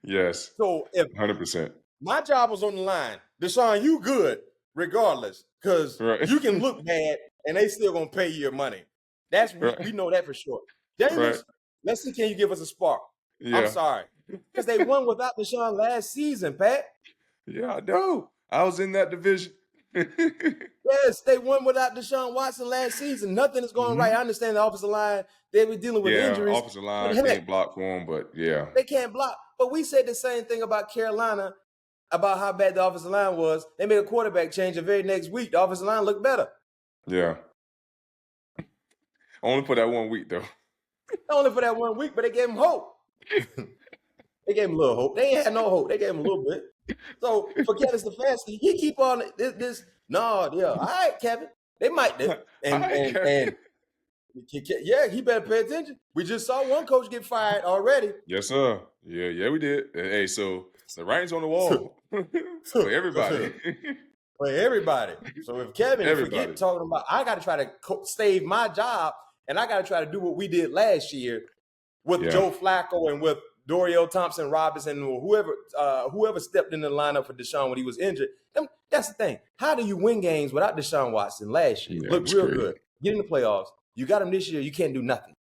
Yes. So if 100%, my job was on the line, Deshaun, you good regardless, because you can look bad and they still gonna pay you your money. We know that for sure. Jameis, let's see, can you give us a spark? Yeah. I'm sorry, because they won without Deshaun last season, Pat. Yeah, I know. I was in that division. Yes, they won without Deshaun Watson last season. Nothing is going right. I understand the offensive line, they were dealing with injuries. Yeah, offensive line can't block for them, but yeah. They can't block. But we said the same thing about Carolina, about how bad the offensive line was. They made a quarterback change the very next week. The offensive line looked better. Yeah. Only for that 1 week, though. Only for that 1 week, but they gave him hope. They gave him a little hope. They ain't had no hope. They gave him a little bit. So for Kevin Stefanski, he keep on this. No, yeah. All right, Kevin. They might. And he better pay attention. We just saw one coach get fired already. Yes, sir. Yeah, we did. Hey, so the writing's on the wall for everybody. For everybody. So if Kevin forget talking about, I got to try to save my job, and I got to try to do what we did last year with Joe Flacco and with Dorial Thompson-Robinson, or whoever stepped in the lineup for Deshaun when he was injured. That's the thing. How do you win games without Deshaun Watson last year? Look real good. Get in the playoffs. You got him this year. You can't do nothing.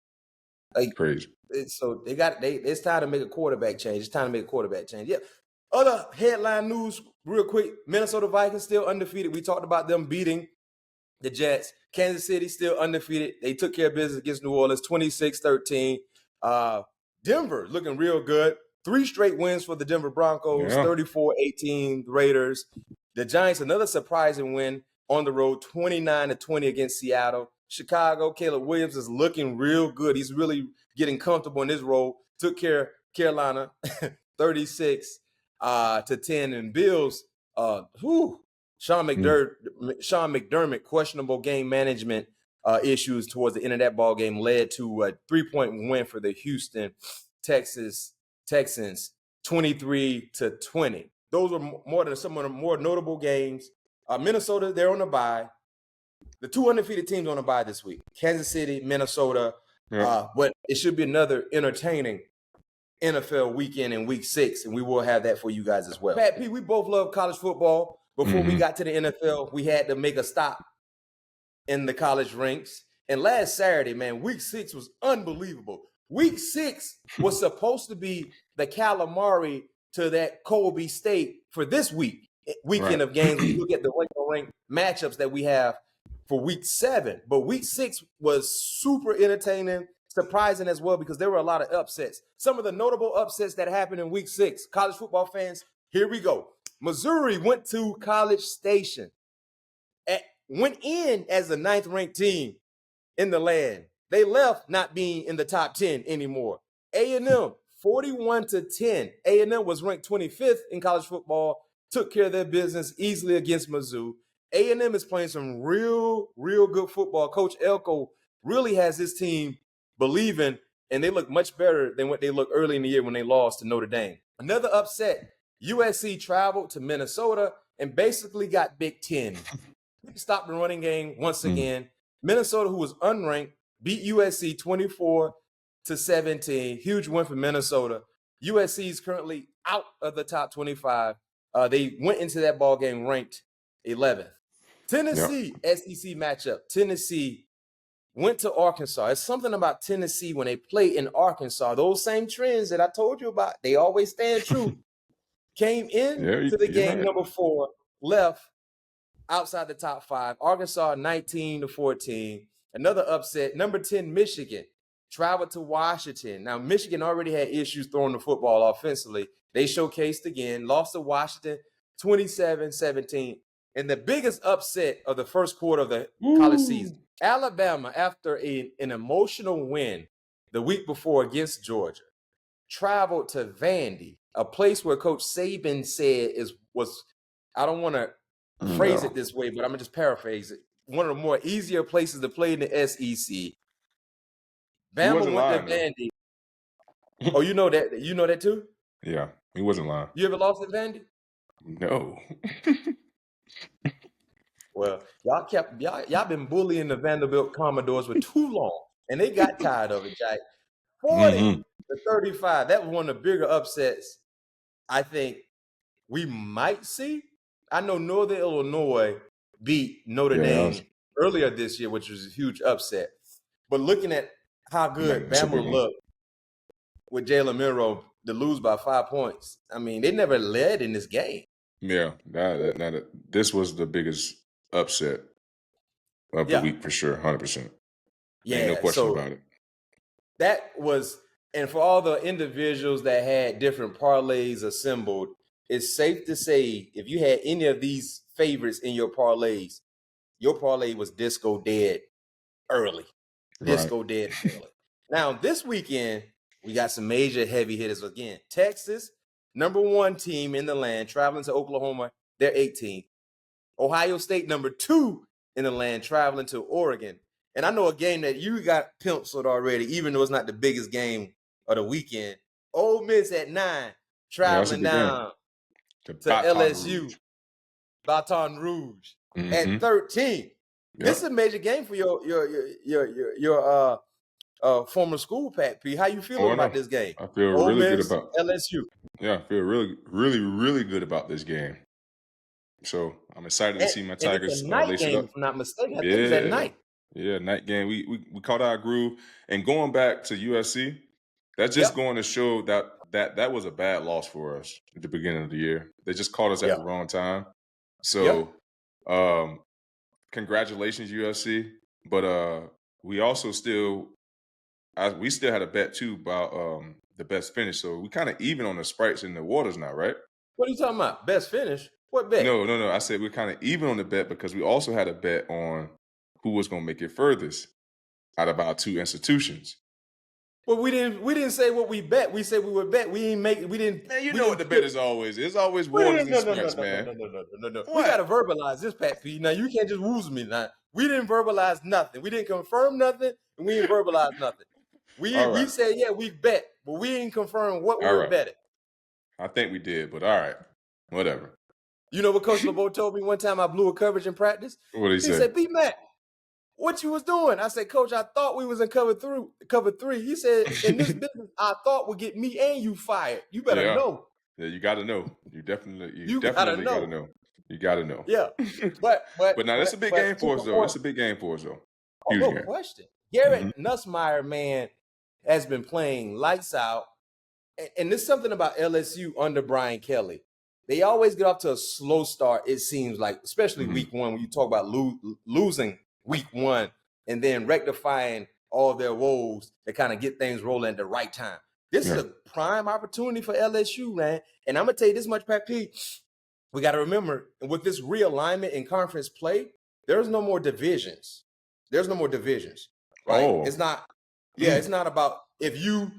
Like crazy. So it's time to make a quarterback change. Yeah. Other headline news, real quick. Minnesota Vikings still undefeated. We talked about them beating the Jets. Kansas City still undefeated. They took care of business against New Orleans, 26-13. Denver looking real good. 3 straight wins for the Denver Broncos, 34-18 Raiders. The Giants, another surprising win on the road, 29-20 against Seattle. Chicago, Caleb Williams is looking real good. He's really getting comfortable in his role. Took care of Carolina, 36-10. And Bills, Sean McDermott, questionable game management issues towards the end of that ball game led to a 3-point win for the Houston Texans, 23-20. Those were some of the more notable games. Minnesota, they're on a bye. The 2 undefeated teams on a bye this week. Kansas City, Minnesota. But it should be another entertaining NFL weekend in week 6, and we will have that for you guys as well. Pat P, we both love college football. Before we got to the NFL, we had to make a stop in the college ranks. And last Saturday, man, week 6 was unbelievable. Week 6 was supposed to be the calamari to that Colby State for this weekend of games. We look at the ranked matchups that we have for week 7. But week 6 was super entertaining, surprising as well, because there were a lot of upsets. Some of the notable upsets that happened in week 6. College football fans, here we go. Missouri went to College Station, went in as the 9th ranked team in the land. They left not being in the top 10 anymore. A&M, 41-10. A&M was ranked 25th in college football, took care of their business easily against Mizzou. A&M is playing some real good football. Coach Elko really has his team believing, and they look much better than what they looked early in the year when they lost to Notre Dame. Another upset, USC traveled to Minnesota and basically got Big Ten. Stopped the running game once again. Minnesota, who was unranked, beat USC 24-17. Huge win for Minnesota. USC is currently out of the top 25. They went into that ball game ranked 11th. Tennessee, SEC matchup. Tennessee went to Arkansas. It's something about Tennessee when they play in Arkansas. Those same trends that I told you about, they always stand true. Came in to the game number 4, left outside the top 5. Arkansas 19-14. Another upset. Number 10, Michigan traveled to Washington. Now, Michigan already had issues throwing the football offensively. They showcased again, lost to Washington 27-17. And the biggest upset of the first quarter of the college season, Alabama, after an emotional win the week before against Georgia, traveled to Vandy, a place where Coach Saban said was I don't want to phrase it this way, but I'm going to just paraphrase it, one of the more easier places to play in the SEC. Bama went to Vandy. Oh, you know that? You know that too? Yeah, he wasn't lying. You ever lost at Vandy? No. Well, y'all been bullying the Vanderbilt Commodores for too long, and they got tired of it, Jack. 40-35. That was one of the bigger upsets I think we might see. I know Northern Illinois beat Notre Dame earlier this year, which was a huge upset. But looking at how good Bama looked with Jalen Milroe to lose by 5 points, I mean, they never led in this game. Yeah, this was the biggest upset of the week for sure, 100%. Yeah, ain't no question about it. That was, and for all the individuals that had different parlays assembled, it's safe to say if you had any of these favorites in your parlays, your parlay was disco dead early. Disco dead early. Now, this weekend, we got some major heavy hitters again. Texas, number 1 team in the land, traveling to Oklahoma, they're 18th. Ohio State, number 2 in the land, traveling to Oregon. And I know a game that you got penciled already, even though it's not the biggest game of the weekend. Ole Miss at 9, traveling down to LSU, Baton Rouge at 13. This is a major game for your former school, Pat P. How you feeling about this game? I feel really good about LSU. Yeah, I feel really, really, really good about this game. So I'm excited to see my Tigers lace it up. If I'm not mistaken, I think it's at night. Yeah, night game. We caught our groove. And going back to USC, that's just going to show that was a bad loss for us at the beginning of the year. They just caught us at the wrong time. So congratulations, USC. But we also still had a bet too about the best finish. So we kind of even on the sprites in the waters now, right? What are you talking about? Best finish? What bet? No. I said we're kind of even on the bet because we also had a bet on who was going to make it furthest out of our 2 institutions. Well, we didn't say what we bet. We said we would bet. We didn't make it. We didn't. Man, you know what the bet is always. It's always waters and sprites, man. No. We got to verbalize this, Pat P. Now, you can't just woos me now. We didn't verbalize nothing. We didn't confirm nothing, and we didn't verbalize nothing. We said, we bet, but we didn't confirm what we were betting. I think we did, but all right. Whatever. You know what Coach LeBeau told me one time I blew a coverage in practice? What did he say? He said, BMac, what you was doing? I said, Coach, I thought we was in cover 3. He said, in this business, I thought would get me and you fired. You better know. Yeah, you got to know. You definitely got to know. You got to know. Yeah. But now that's a big game for us, though. That's a big game for us, though. Huge game. Question. Garrett Nussmeier, man, has been playing lights out. And there's something about LSU under Brian Kelly. They always get off to a slow start, it seems like, especially week 1, when you talk about losing week 1 and then rectifying all their woes to kind of get things rolling at the right time. This is a prime opportunity for LSU, man. And I'm going to tell you this much, Pat P. We got to remember, with this realignment in conference play, there's no more divisions. There's no more divisions, right? It's not, it's not about if you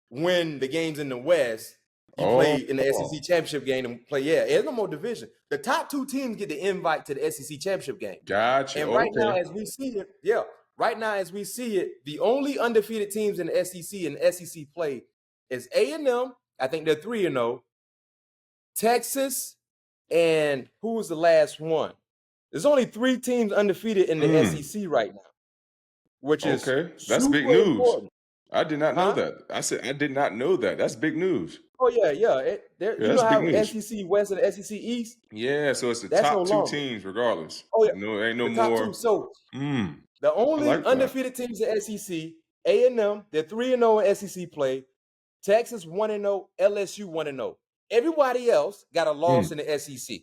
win the games in the West, you play in the SEC championship game and play. There's no more division. The top 2 teams get the invite to the SEC championship game. Gotcha. And right now, as we see it, the only undefeated teams in the SEC and SEC play is A&M. I think they're 3-0. Texas And who was the last one? There's only 3 teams undefeated in the SEC right now, which is That's big super news. important. I did not know that. I said I did not know that. That's big news. Oh yeah. You know that's how big news. SEC West and the SEC East? Yeah, so it's the That's top no 2 longer. teams regardless. Oh yeah, No, ain't no the top more. 2. So Mm, the only like that. undefeated teams in SEC, A&M, they're 3-0 in SEC play. Texas 1-0, LSU 1-0. Everybody else got a loss in the SEC.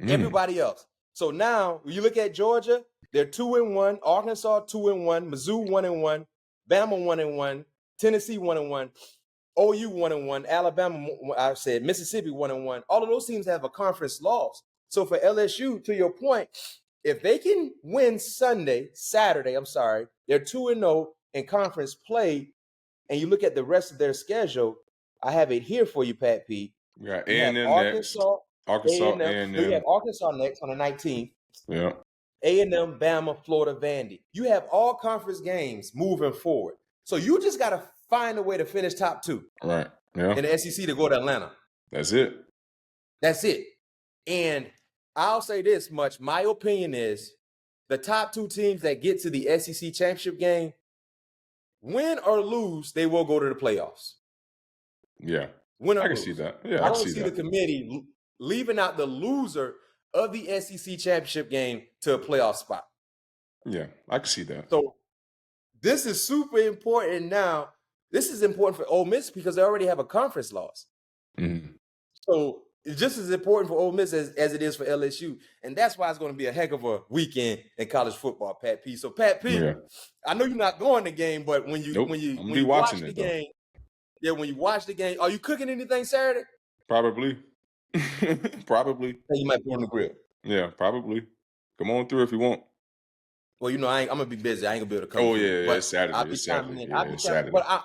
Everybody else. So now when you look at Georgia, they're 2-1, Arkansas 2-1, Mizzou 1-1, Bama 1-1, Tennessee 1-1, OU 1-1, Alabama, I said Mississippi 1-1. All of those teams have a conference loss. So for LSU, to your point, if they can win Saturday, they're 2-0 in conference play, and you look at the rest of their schedule, I have it here for you, Pat P. We got You have A&M next. Arkansas, A&M. You have Arkansas next on the 19th. Yeah. A&M, Bama, Florida, Vandy. You have all conference games moving forward. So you just got to find a way to finish top 2. Right. Yeah. In the SEC to go to Atlanta. That's it. That's it. And I'll say this much. My opinion is the top 2 teams that get to the SEC championship game, win or lose, they will go to the playoffs. Yeah. Win or I can lose. see that. Yeah, I don't see the committee leaving out the loser of the SEC championship game to a playoff spot. Yeah, I can see that. So this is super important now. This is important for Ole Miss because they already have a conference loss. Mm-hmm. So it's just as important for Ole Miss as it is for LSU. And that's why it's going to be a heck of a weekend in college football, Pat P. So Pat P, I know you're not going to the game, but when you watch the game, when you watch the game, are you cooking anything Saturday? Probably. Probably. You might put on the grill. Yeah, probably. Come on through if you want. Well, I'm gonna be busy. I ain't gonna be able to come. Oh yeah, it's Saturday. It's Saturday. But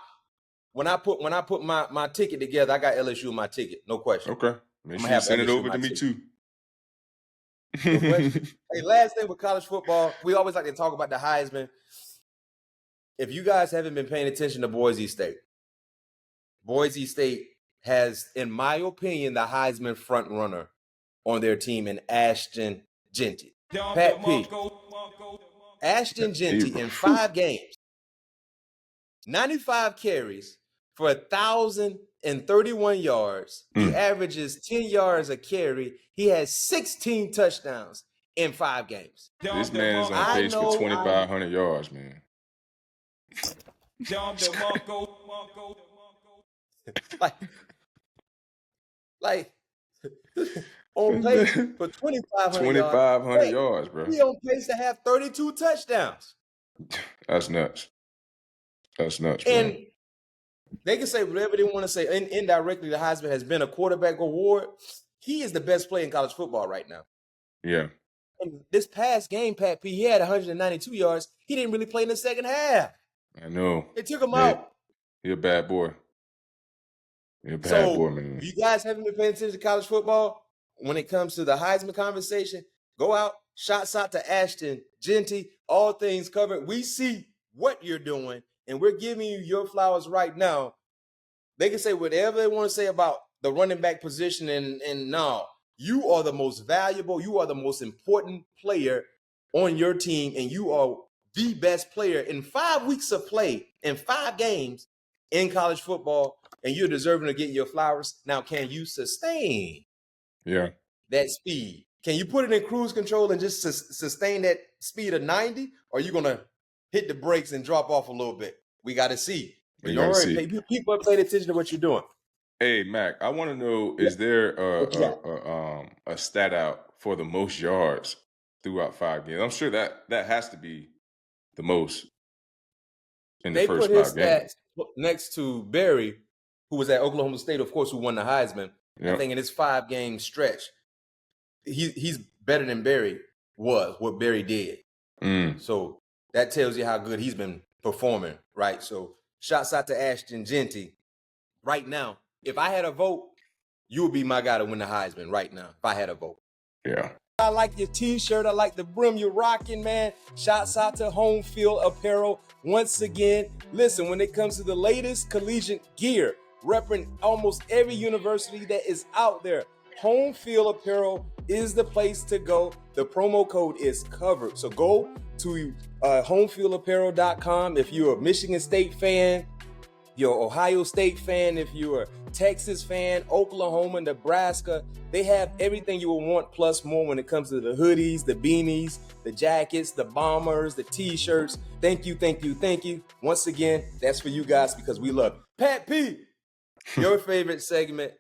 when I put my ticket together, I got LSU in my ticket, no question. Okay, make sure you send it over to me too. No question. Hey, last thing with college football, we always like to talk about the Heisman. If you guys haven't been paying attention to Boise State has, in my opinion, the Heisman front runner on their team in Ashton Jeanty. Pat P. Ashton Jeanty in 5 games, 95 carries for 1,031 yards. He averages 10 yards a carry. He has 16 touchdowns in 5 games. This man is on pace for 2,500 yards, man. like on pace for 2,500 yards, bro. He on pace to have 32 touchdowns. That's nuts. That's nuts, and bro. They can say whatever they want to say. Indirectly, the Heisman has been a quarterback award. He is the best player in college football right now. Yeah. And this past game, Pat P, he had 192 yards. He didn't really play in the second half. I know. They took him out. He a bad boy. He a bad boy, man. If you guys haven't been paying attention to college football, when it comes to the Heisman conversation, go out, shots out to Ashton Jeanty, all things covered. We see what you're doing, and we're giving you your flowers right now. They can say whatever they want to say about the running back position, and no, you are the most valuable, you are the most important player on your team, and you are the best player in 5 weeks of play, in 5 games in college football, and you're deserving of getting your flowers. Now, can you sustain that speed? Can you put it in cruise control and just sustain that speed of 90? Or are you going to hit the brakes and drop off a little bit? We got to see. Don't worry, people are paying attention to what you're doing. Hey, Mac, I want to know, is there a stat out for the most yards throughout 5 games? I'm sure that has to be the most in the first 5 games. They put his stats next to Barry, who was at Oklahoma State, of course, who won the Heisman. Yep. I think in his 5-game stretch, he's better than Barry was, what Barry did. So that tells you how good he's been performing, right? So shouts out to Ashton Jeanty. Right now, if I had a vote, you would be my guy to win the Heisman right now, if I had a vote. Yeah. I like your t-shirt. I like the brim you're rocking, man. Shouts out to Homefield Apparel. Once again, listen, when it comes to the latest collegiate gear, repping almost every university that is out there, Homefield Apparel is the place to go. The promo code is covered. So go to homefieldapparel.com if you're a Michigan State fan, you're an Ohio State fan, if you're a Texas fan, Oklahoma, Nebraska. They have everything you will want plus more when it comes to the hoodies, the beanies, the jackets, the bombers, the t-shirts. Thank you, thank you, thank you. Once again, that's for you guys because we love it. Pat P, your favorite segment,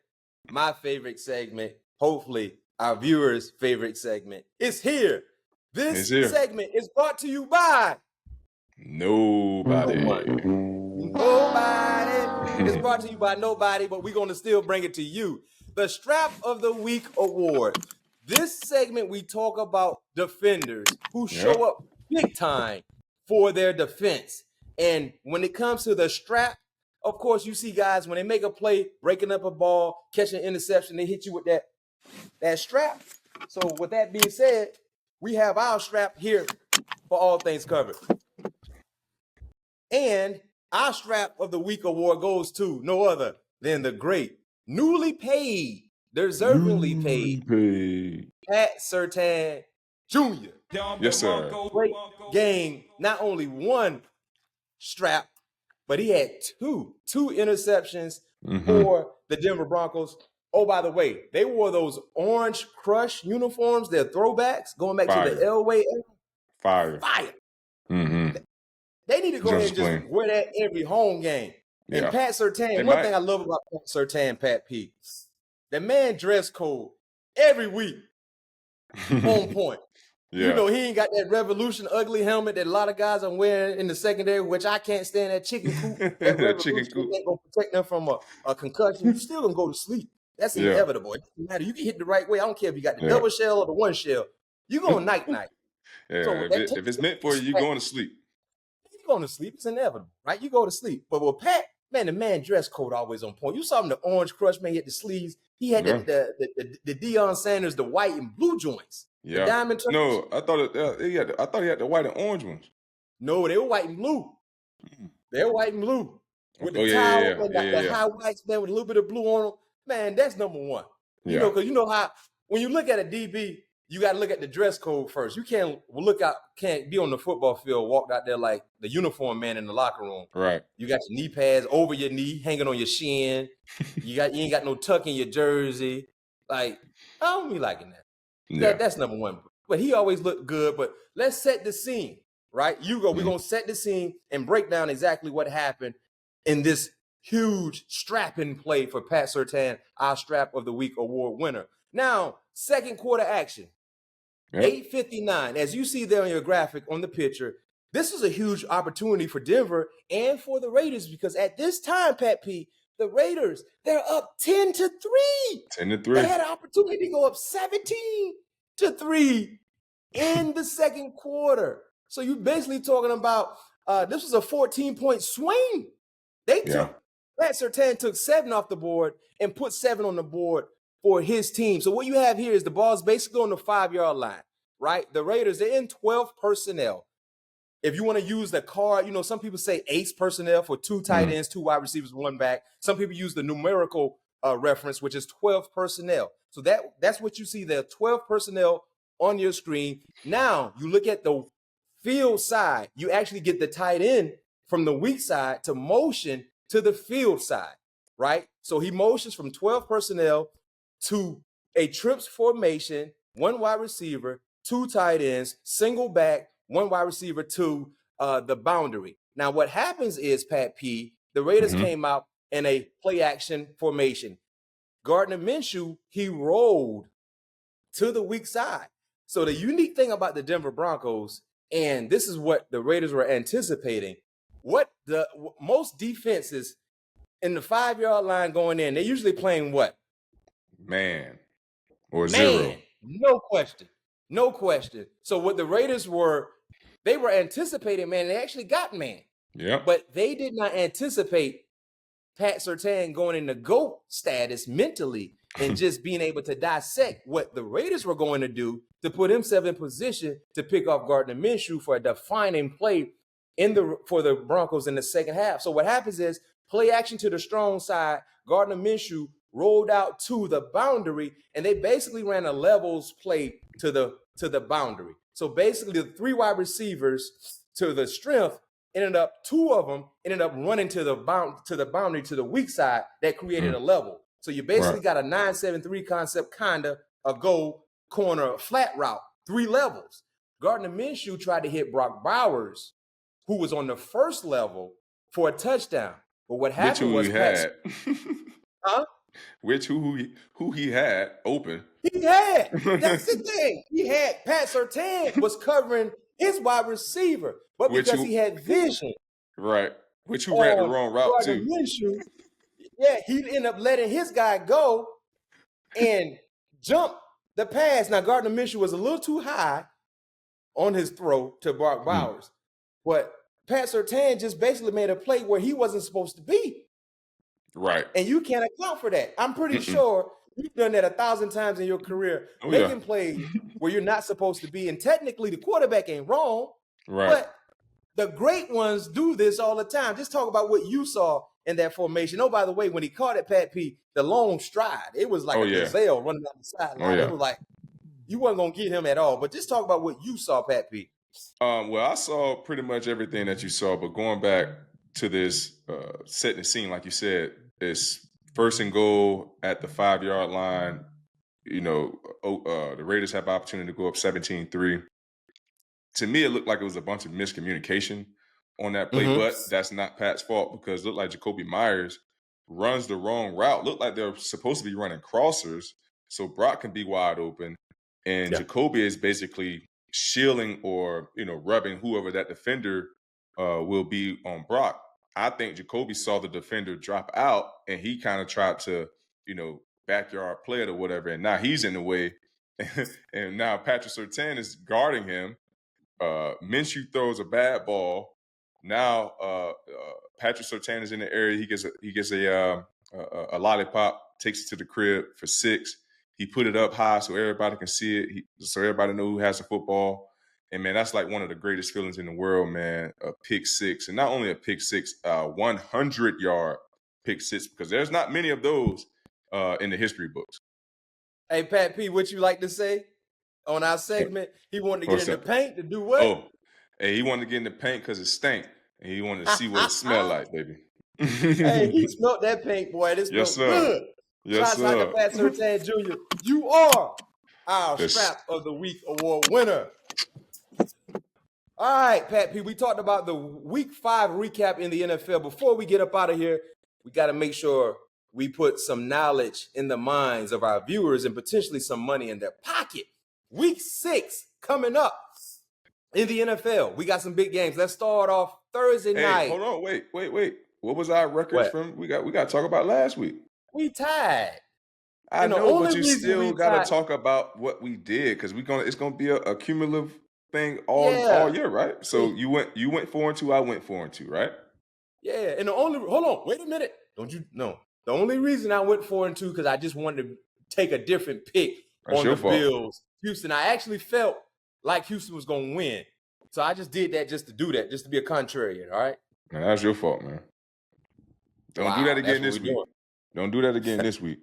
my favorite segment, hopefully our viewers' favorite segment is here. This segment is brought to you by nobody. It's brought to you by nobody, but we're going to still bring it to you. The Strap of the Week Award. This segment, we talk about defenders who show up big time for their defense. And when it comes to the strap, of course, you see guys, when they make a play, breaking up a ball, catching an interception, they hit you with that strap. So with that being said, we have our strap here for all things covered. And our Strap of the Week award goes to no other than the great, newly paid, deservingly paid, Pat Surtain Jr. Yes, sir. Great game. Not only one strap, but he had two interceptions for the Denver Broncos. Oh, by the way, they wore those orange crush uniforms, their throwbacks, going back to the Elway era. Fire. Mm-hmm. They need to go ahead and just wear that every home game. And Pat Surtain, one thing I love about Pat Surtain, Pat P, the man dress code every week on point. You know, he ain't got that Revolution ugly helmet that a lot of guys are wearing in the secondary, which I can't stand that chicken coop. That chicken coop ain't gonna protect them from a concussion. You still gonna go to sleep. That's inevitable. It doesn't matter. You can hit the right way. I don't care if you got the double shell or the one shell. You going night. So if it's meant for you, you're going to sleep. You're going to sleep. It's inevitable, right? You go to sleep. But with Pat, man, the man dress code always on point. You saw him, the orange crush, man, he had the sleeves. He had the Deion Sanders, the white and blue joints. Yeah. The diamond turtles. No, I thought he had the white and orange ones. No, they were white and blue. They were white and blue. With the towel and the high whites, man, with a little bit of blue on them. Man, that's number one. You know, because you know how when you look at a DB, you got to look at the dress code first. You can't be on the football field, walked out there like the uniform man in the locker room. Right. You got your knee pads over your knee, hanging on your shin. You ain't got no tuck in your jersey. Like, I don't be liking that. Yeah. That's number one. But he always looked good. But let's set the scene, right? We're going to set the scene and break down exactly what happened in this huge strapping play for Pat Surtain, our Strap of the Week award winner. Now, second quarter action. 8:59. As you see there on your graphic on the picture, this is a huge opportunity for Denver and for the Raiders because at this time, Pat P, the Raiders, they're up 10-3. 10-3. They had an opportunity to go up 17-3 in the second quarter. So you're basically talking about this was a 14-point swing. Pat Surtain took 7 off the board and put 7 on the board for his team. So what you have here is the ball's basically on the 5-yard line, right? The Raiders, they're in 12 personnel. If you want to use the card, you know, some people say ace personnel for 2 tight ends, 2 wide receivers, 1 back. Some people use the numerical reference, which is 12 personnel. So that's what you see there, 12 personnel on your screen. Now you look at the field side, you actually get the tight end from the weak side to motion to the field side, right? So he motions from 12 personnel to a trips formation, 1 wide receiver, 2 tight ends, single back, 1 wide receiver to the boundary. Now, what happens is, Pat P, the Raiders came out in a play action formation. Gardner Minshew, he rolled to the weak side. So the unique thing about the Denver Broncos, and this is what the Raiders were anticipating, most defenses in the 5-yard line going in, they're usually playing what? Man. Or zero. No question. No question. So what the Raiders they were anticipating, man, they actually got man. Yeah. But they did not anticipate Pat Surtain going into GOAT status mentally and just being able to dissect what the Raiders were going to do to put himself in position to pick off Gardner Minshew for a defining play for the Broncos in the second half. So what happens is play action to the strong side. Gardner Minshew rolled out to the boundary, and they basically ran a levels play to the boundary. So basically, the 3 wide receivers to the strength two of them ended up running to the boundary to the weak side that created a level. So you basically got a 9-7-3 concept, kind of a go corner flat route, 3 levels. Gardner Minshew tried to hit Brock Bowers, who was on the first level, for a touchdown. But what happened was who he had open. That's the thing. He had Pat Surtain was covering his wide receiver, but because he had vision. Right. Which who ran the wrong route too. Minshew, he ended up letting his guy go and jump the pass. Now, Gardner Minshew was a little too high on his throw to Brock Bowers, but Pat Surtain just basically made a play where he wasn't supposed to be. Right. And you can't account for that. I'm pretty sure you've done that 1,000 times in your career, making plays where you're not supposed to be. And technically, the quarterback ain't wrong. Right. But the great ones do this all the time. Just talk about what you saw in that formation. Oh, by the way, when he caught it, Pat P, the long stride, it was like a gazelle running down the sideline. It was like you wasn't going to get him at all. But just talk about what you saw, Pat P. Well, I saw pretty much everything that you saw, but going back to this setting the scene, like you said, it's 1st and goal at the 5-yard line. You know, the Raiders have opportunity to go up 17-3. To me, it looked like it was a bunch of miscommunication on that play, but that's not Pat's fault because it looked like Jacoby Myers runs the wrong route. Looked like they're supposed to be running crossers so Brock can be wide open, and Jacoby is basically shielding or, rubbing whoever that defender will be on Brock. I think Jacoby saw the defender drop out and he kind of tried to, backyard play it or whatever. And now he's in the way. And now Patrick Surtain is guarding him. Minshew throws a bad ball. Now Patrick Surtain is in the area. He gets a lollipop, takes it to the crib for 6. He put it up high so everybody can see it, so everybody know who has the football. And, man, that's like one of the greatest feelings in the world, man, a pick 6. And not only a pick 6, 100-yard pick 6, because there's not many of those in the history books. Hey, Pat P, what you like to say on our segment? He wanted to get in the paint to do what? Oh, hey, he wanted to get in the paint because it stank. And he wanted to see what it smelled like, baby. Hey, he smelled that paint, boy. It smelled good. Yes, Shout out to Pat Surtain Jr. You are our Strap of the Week award winner. All right, Pat P, we talked about the Week 5 recap in the NFL. Before we get up out of here, we got to make sure we put some knowledge in the minds of our viewers and potentially some money in their pocket. Week 6 coming up in the NFL. We got some big games. Let's start off Thursday night. Hold on, wait. What was our record from? We got to talk about last week. We tied. I know, but you still got to talk about what we did because it's gonna be a cumulative thing all year, right? So you went 4-2, I went 4-2, right? Yeah, and hold on, wait a minute. The only reason I went 4-2 because I just wanted to take a different pick on the Bills. Houston, I actually felt like Houston was gonna win, so I just did that just to do that, just to be a contrarian. All right. Man, that's your fault, man. Don't do that again this week. Don't do that again this week.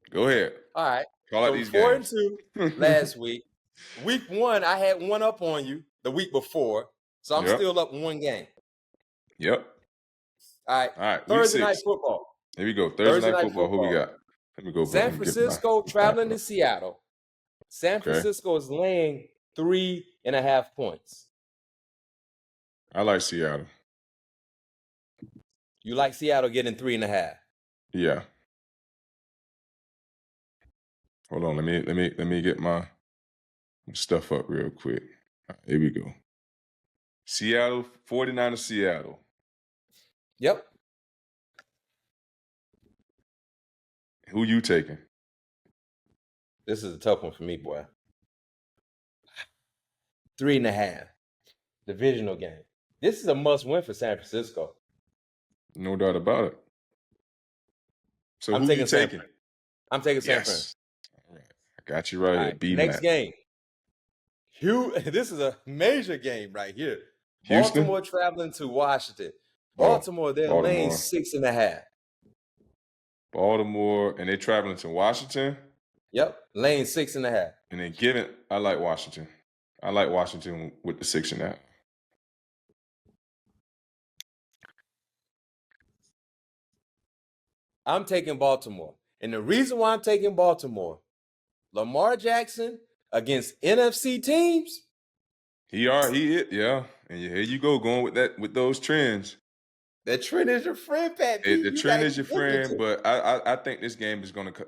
Go ahead. All right. Call out these games. 4-2 last week. Week 1, I had one up on you the week before, so I'm still up 1 game. Yep. All right. Thursday night football. Here we go. Thursday night football. Who we got? Let me go. San Francisco traveling to Seattle. San Francisco is laying 3.5 points. I like Seattle. You like Seattle getting 3.5? Yeah. Hold on. Let me get my stuff up real quick. Right, here we go. Seattle, 49ers Seattle. Yep. Who you taking? This is a tough one for me, boy. 3.5. Divisional game. This is a must-win for San Francisco. No doubt about it. So I'm who taking you taking? I'm taking San Fran. All right. I got you right here. BMac. Next game. This is a major game right here. Houston? Baltimore traveling to Washington. Baltimore, they're laying 6.5. Baltimore, and they're traveling to Washington. Yep, laying 6.5. And then I like Washington. I like Washington with the 6.5. I'm taking Baltimore. And the reason why I'm taking Baltimore, Lamar Jackson against NFC teams. Yeah. And here you go, going with those trends. The trend is your friend, Pat. The trend is your friend, but I think this game is going to.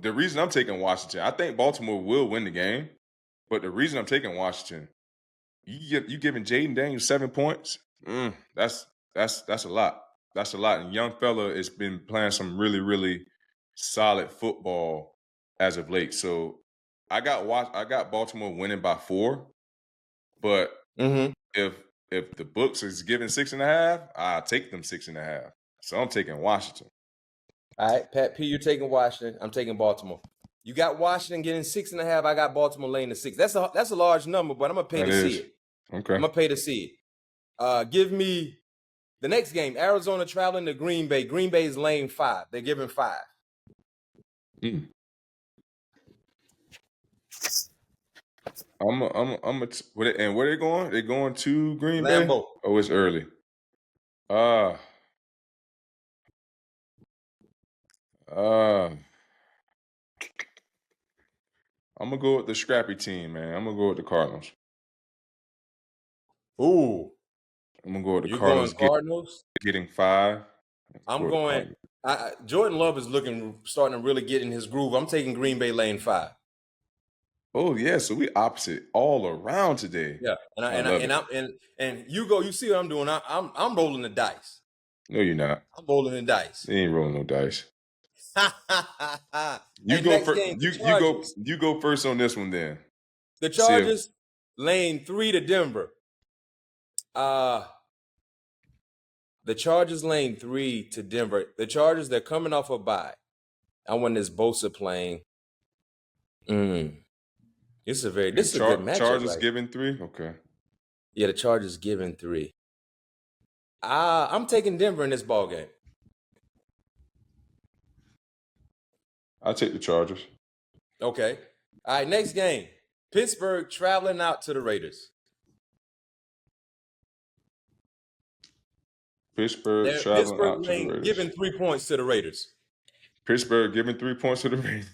The reason I'm taking Washington, I think Baltimore will win the game, but the reason I'm taking Washington, you giving Jaden Daniels 7 points. That's a lot. That's a lot. And young fella has been playing some really, really solid football as of late. So I got Baltimore winning by 4, but if the books is giving 6.5, I take them 6.5. So I'm taking Washington. All right, Pat P, you're taking Washington. I'm taking Baltimore. You got Washington getting 6.5. I got Baltimore laying the 6. That's a large number, but I'm gonna pay to see it. Okay. I'm gonna pay to see it. Give me the next game. Arizona traveling to Green Bay. Green Bay is laying 5. They're giving 5. And where they going? They going to Green Bay? Lambeau. Oh, it's early. I'm gonna go with the scrappy team, man. I'm gonna go with the Cardinals. Ooh. I'm gonna go with the You're Cardinals. going Cardinals? Getting 5. I'm going. Jordan Love is starting to really get in his groove. I'm taking Green Bay laying 5. Oh yeah, so we opposite all around today. Yeah, and you see what I'm doing. I'm rolling the dice. No, you're not. I'm rolling the dice. You ain't rolling no dice. You go first on this one then. The Chargers laying 3 to Denver. The Chargers laying 3 to Denver. The Chargers, they're coming off a bye. I want this Bosa playing. This is a good matchup. Chargers giving 3? Okay. Yeah, the Chargers giving 3. I'm taking Denver in this ball game. I'll take the Chargers. Okay. All right, next game. Pittsburgh traveling out to the Raiders. Pittsburgh traveling out to the Raiders. Giving 3 points to the Raiders. Pittsburgh giving 3 points to the Raiders.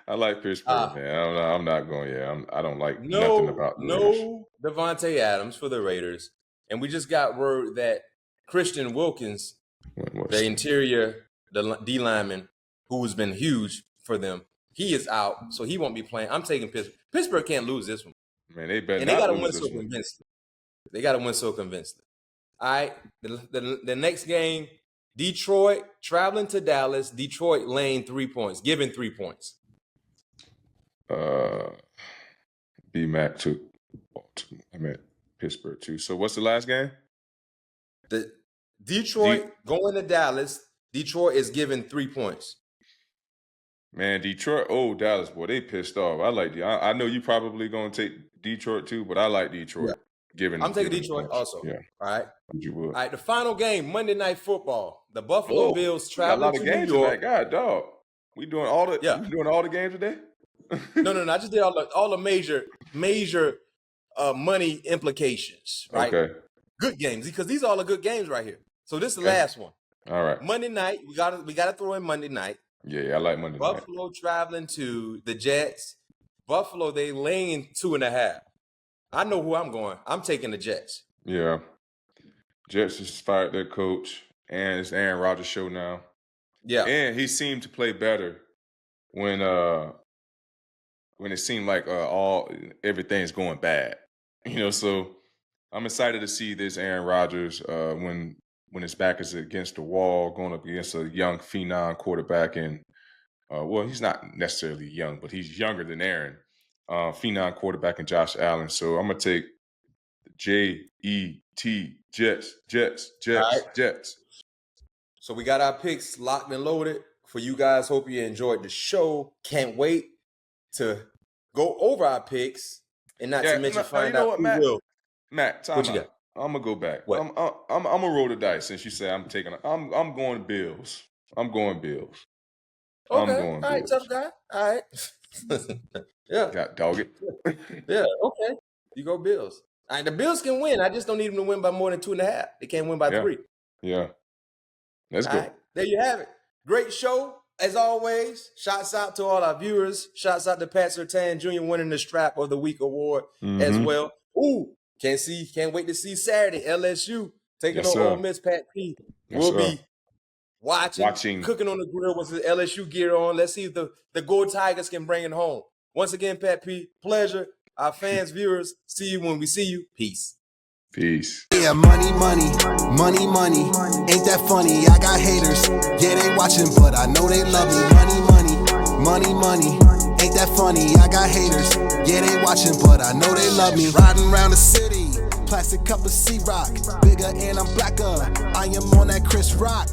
I like Pittsburgh, man. I'm not going. Yeah, I don't like nothing about the Raiders. No Devontae Adams for the Raiders, and we just got word that Christian Wilkins, the interior, the D lineman, who's been huge for them, he is out, so he won't be playing. I'm taking Pittsburgh. Pittsburgh can't lose this one. Man, they better. And they got to win so convincingly. They got to win so convincingly. All right, the next game, Detroit traveling to Dallas. Detroit laying 3 points, giving 3 points. BMac took Baltimore. I meant Pittsburgh too. So what's the last game? The Detroit going to Dallas. Detroit is giving 3 points. Man, Detroit. Oh, Dallas, boy, they pissed off. I like I know you probably gonna take Detroit too, but I like Detroit. Yeah. I'm taking Detroit also. Yeah. All right. You would. All right. The final game, Monday Night Football. The Buffalo Bills traveling to New York. God, dog. We doing all the games today? No. I just did all the major money implications. Right. Okay. Good games, because these are all the good games right here. So this is the last one. All right. Monday night. We gotta throw in Monday night. Yeah, I like Monday night. Buffalo traveling to the Jets. Buffalo, they laying 2.5. I know who I'm going. I'm taking the Jets. Yeah. Jets just fired their coach, and it's Aaron Rodgers' show now. Yeah. And he seemed to play better when it seemed like everything's going bad. So I'm excited to see this Aaron Rodgers when his back is against the wall, going up against a young phenom quarterback. And, he's not necessarily young, but he's younger than Aaron. Phenom quarterback and Josh Allen. So I'm going to take J-E-T, Jets. Right. Jets. So we got our picks locked and loaded for you guys. Hope you enjoyed the show. Can't wait to go over our picks and not to mention find out who will. Matt, what you got? I'm gonna go back. What? I'm gonna roll the dice since you say I'm going Bills. I'm going Bills. Okay. I'm going All right, Bills. tough guy. All right. Yeah. Got dog it. Yeah. Okay. You go Bills. All right. The Bills can win. I just don't need them to win by more than 2.5. They can't win by 3. Yeah. Let's All go. right. There you have it. Great show. As always, shouts out to all our viewers. Shouts out to Pat Surtain Jr. winning the Strap of the Week award as well. Ooh, can't wait to see Saturday. LSU taking on Ole Miss. Pat P. We'll be watching, cooking on the grill with the LSU gear on. Let's see if the Go Tigers can bring it home. Once again, Pat P, pleasure. Our fans, viewers, see you when we see you. Peace. Peace. Yeah, money, money, money, money. Ain't that funny? I got haters. Yeah, they watching, but I know they love me. Money, money, money, money. Ain't that funny? I got haters. Yeah, they watching, but I know they love me. Riding around the city, plastic cup of C-Rock. Bigger and I'm blacker. I am on that Chris Rock.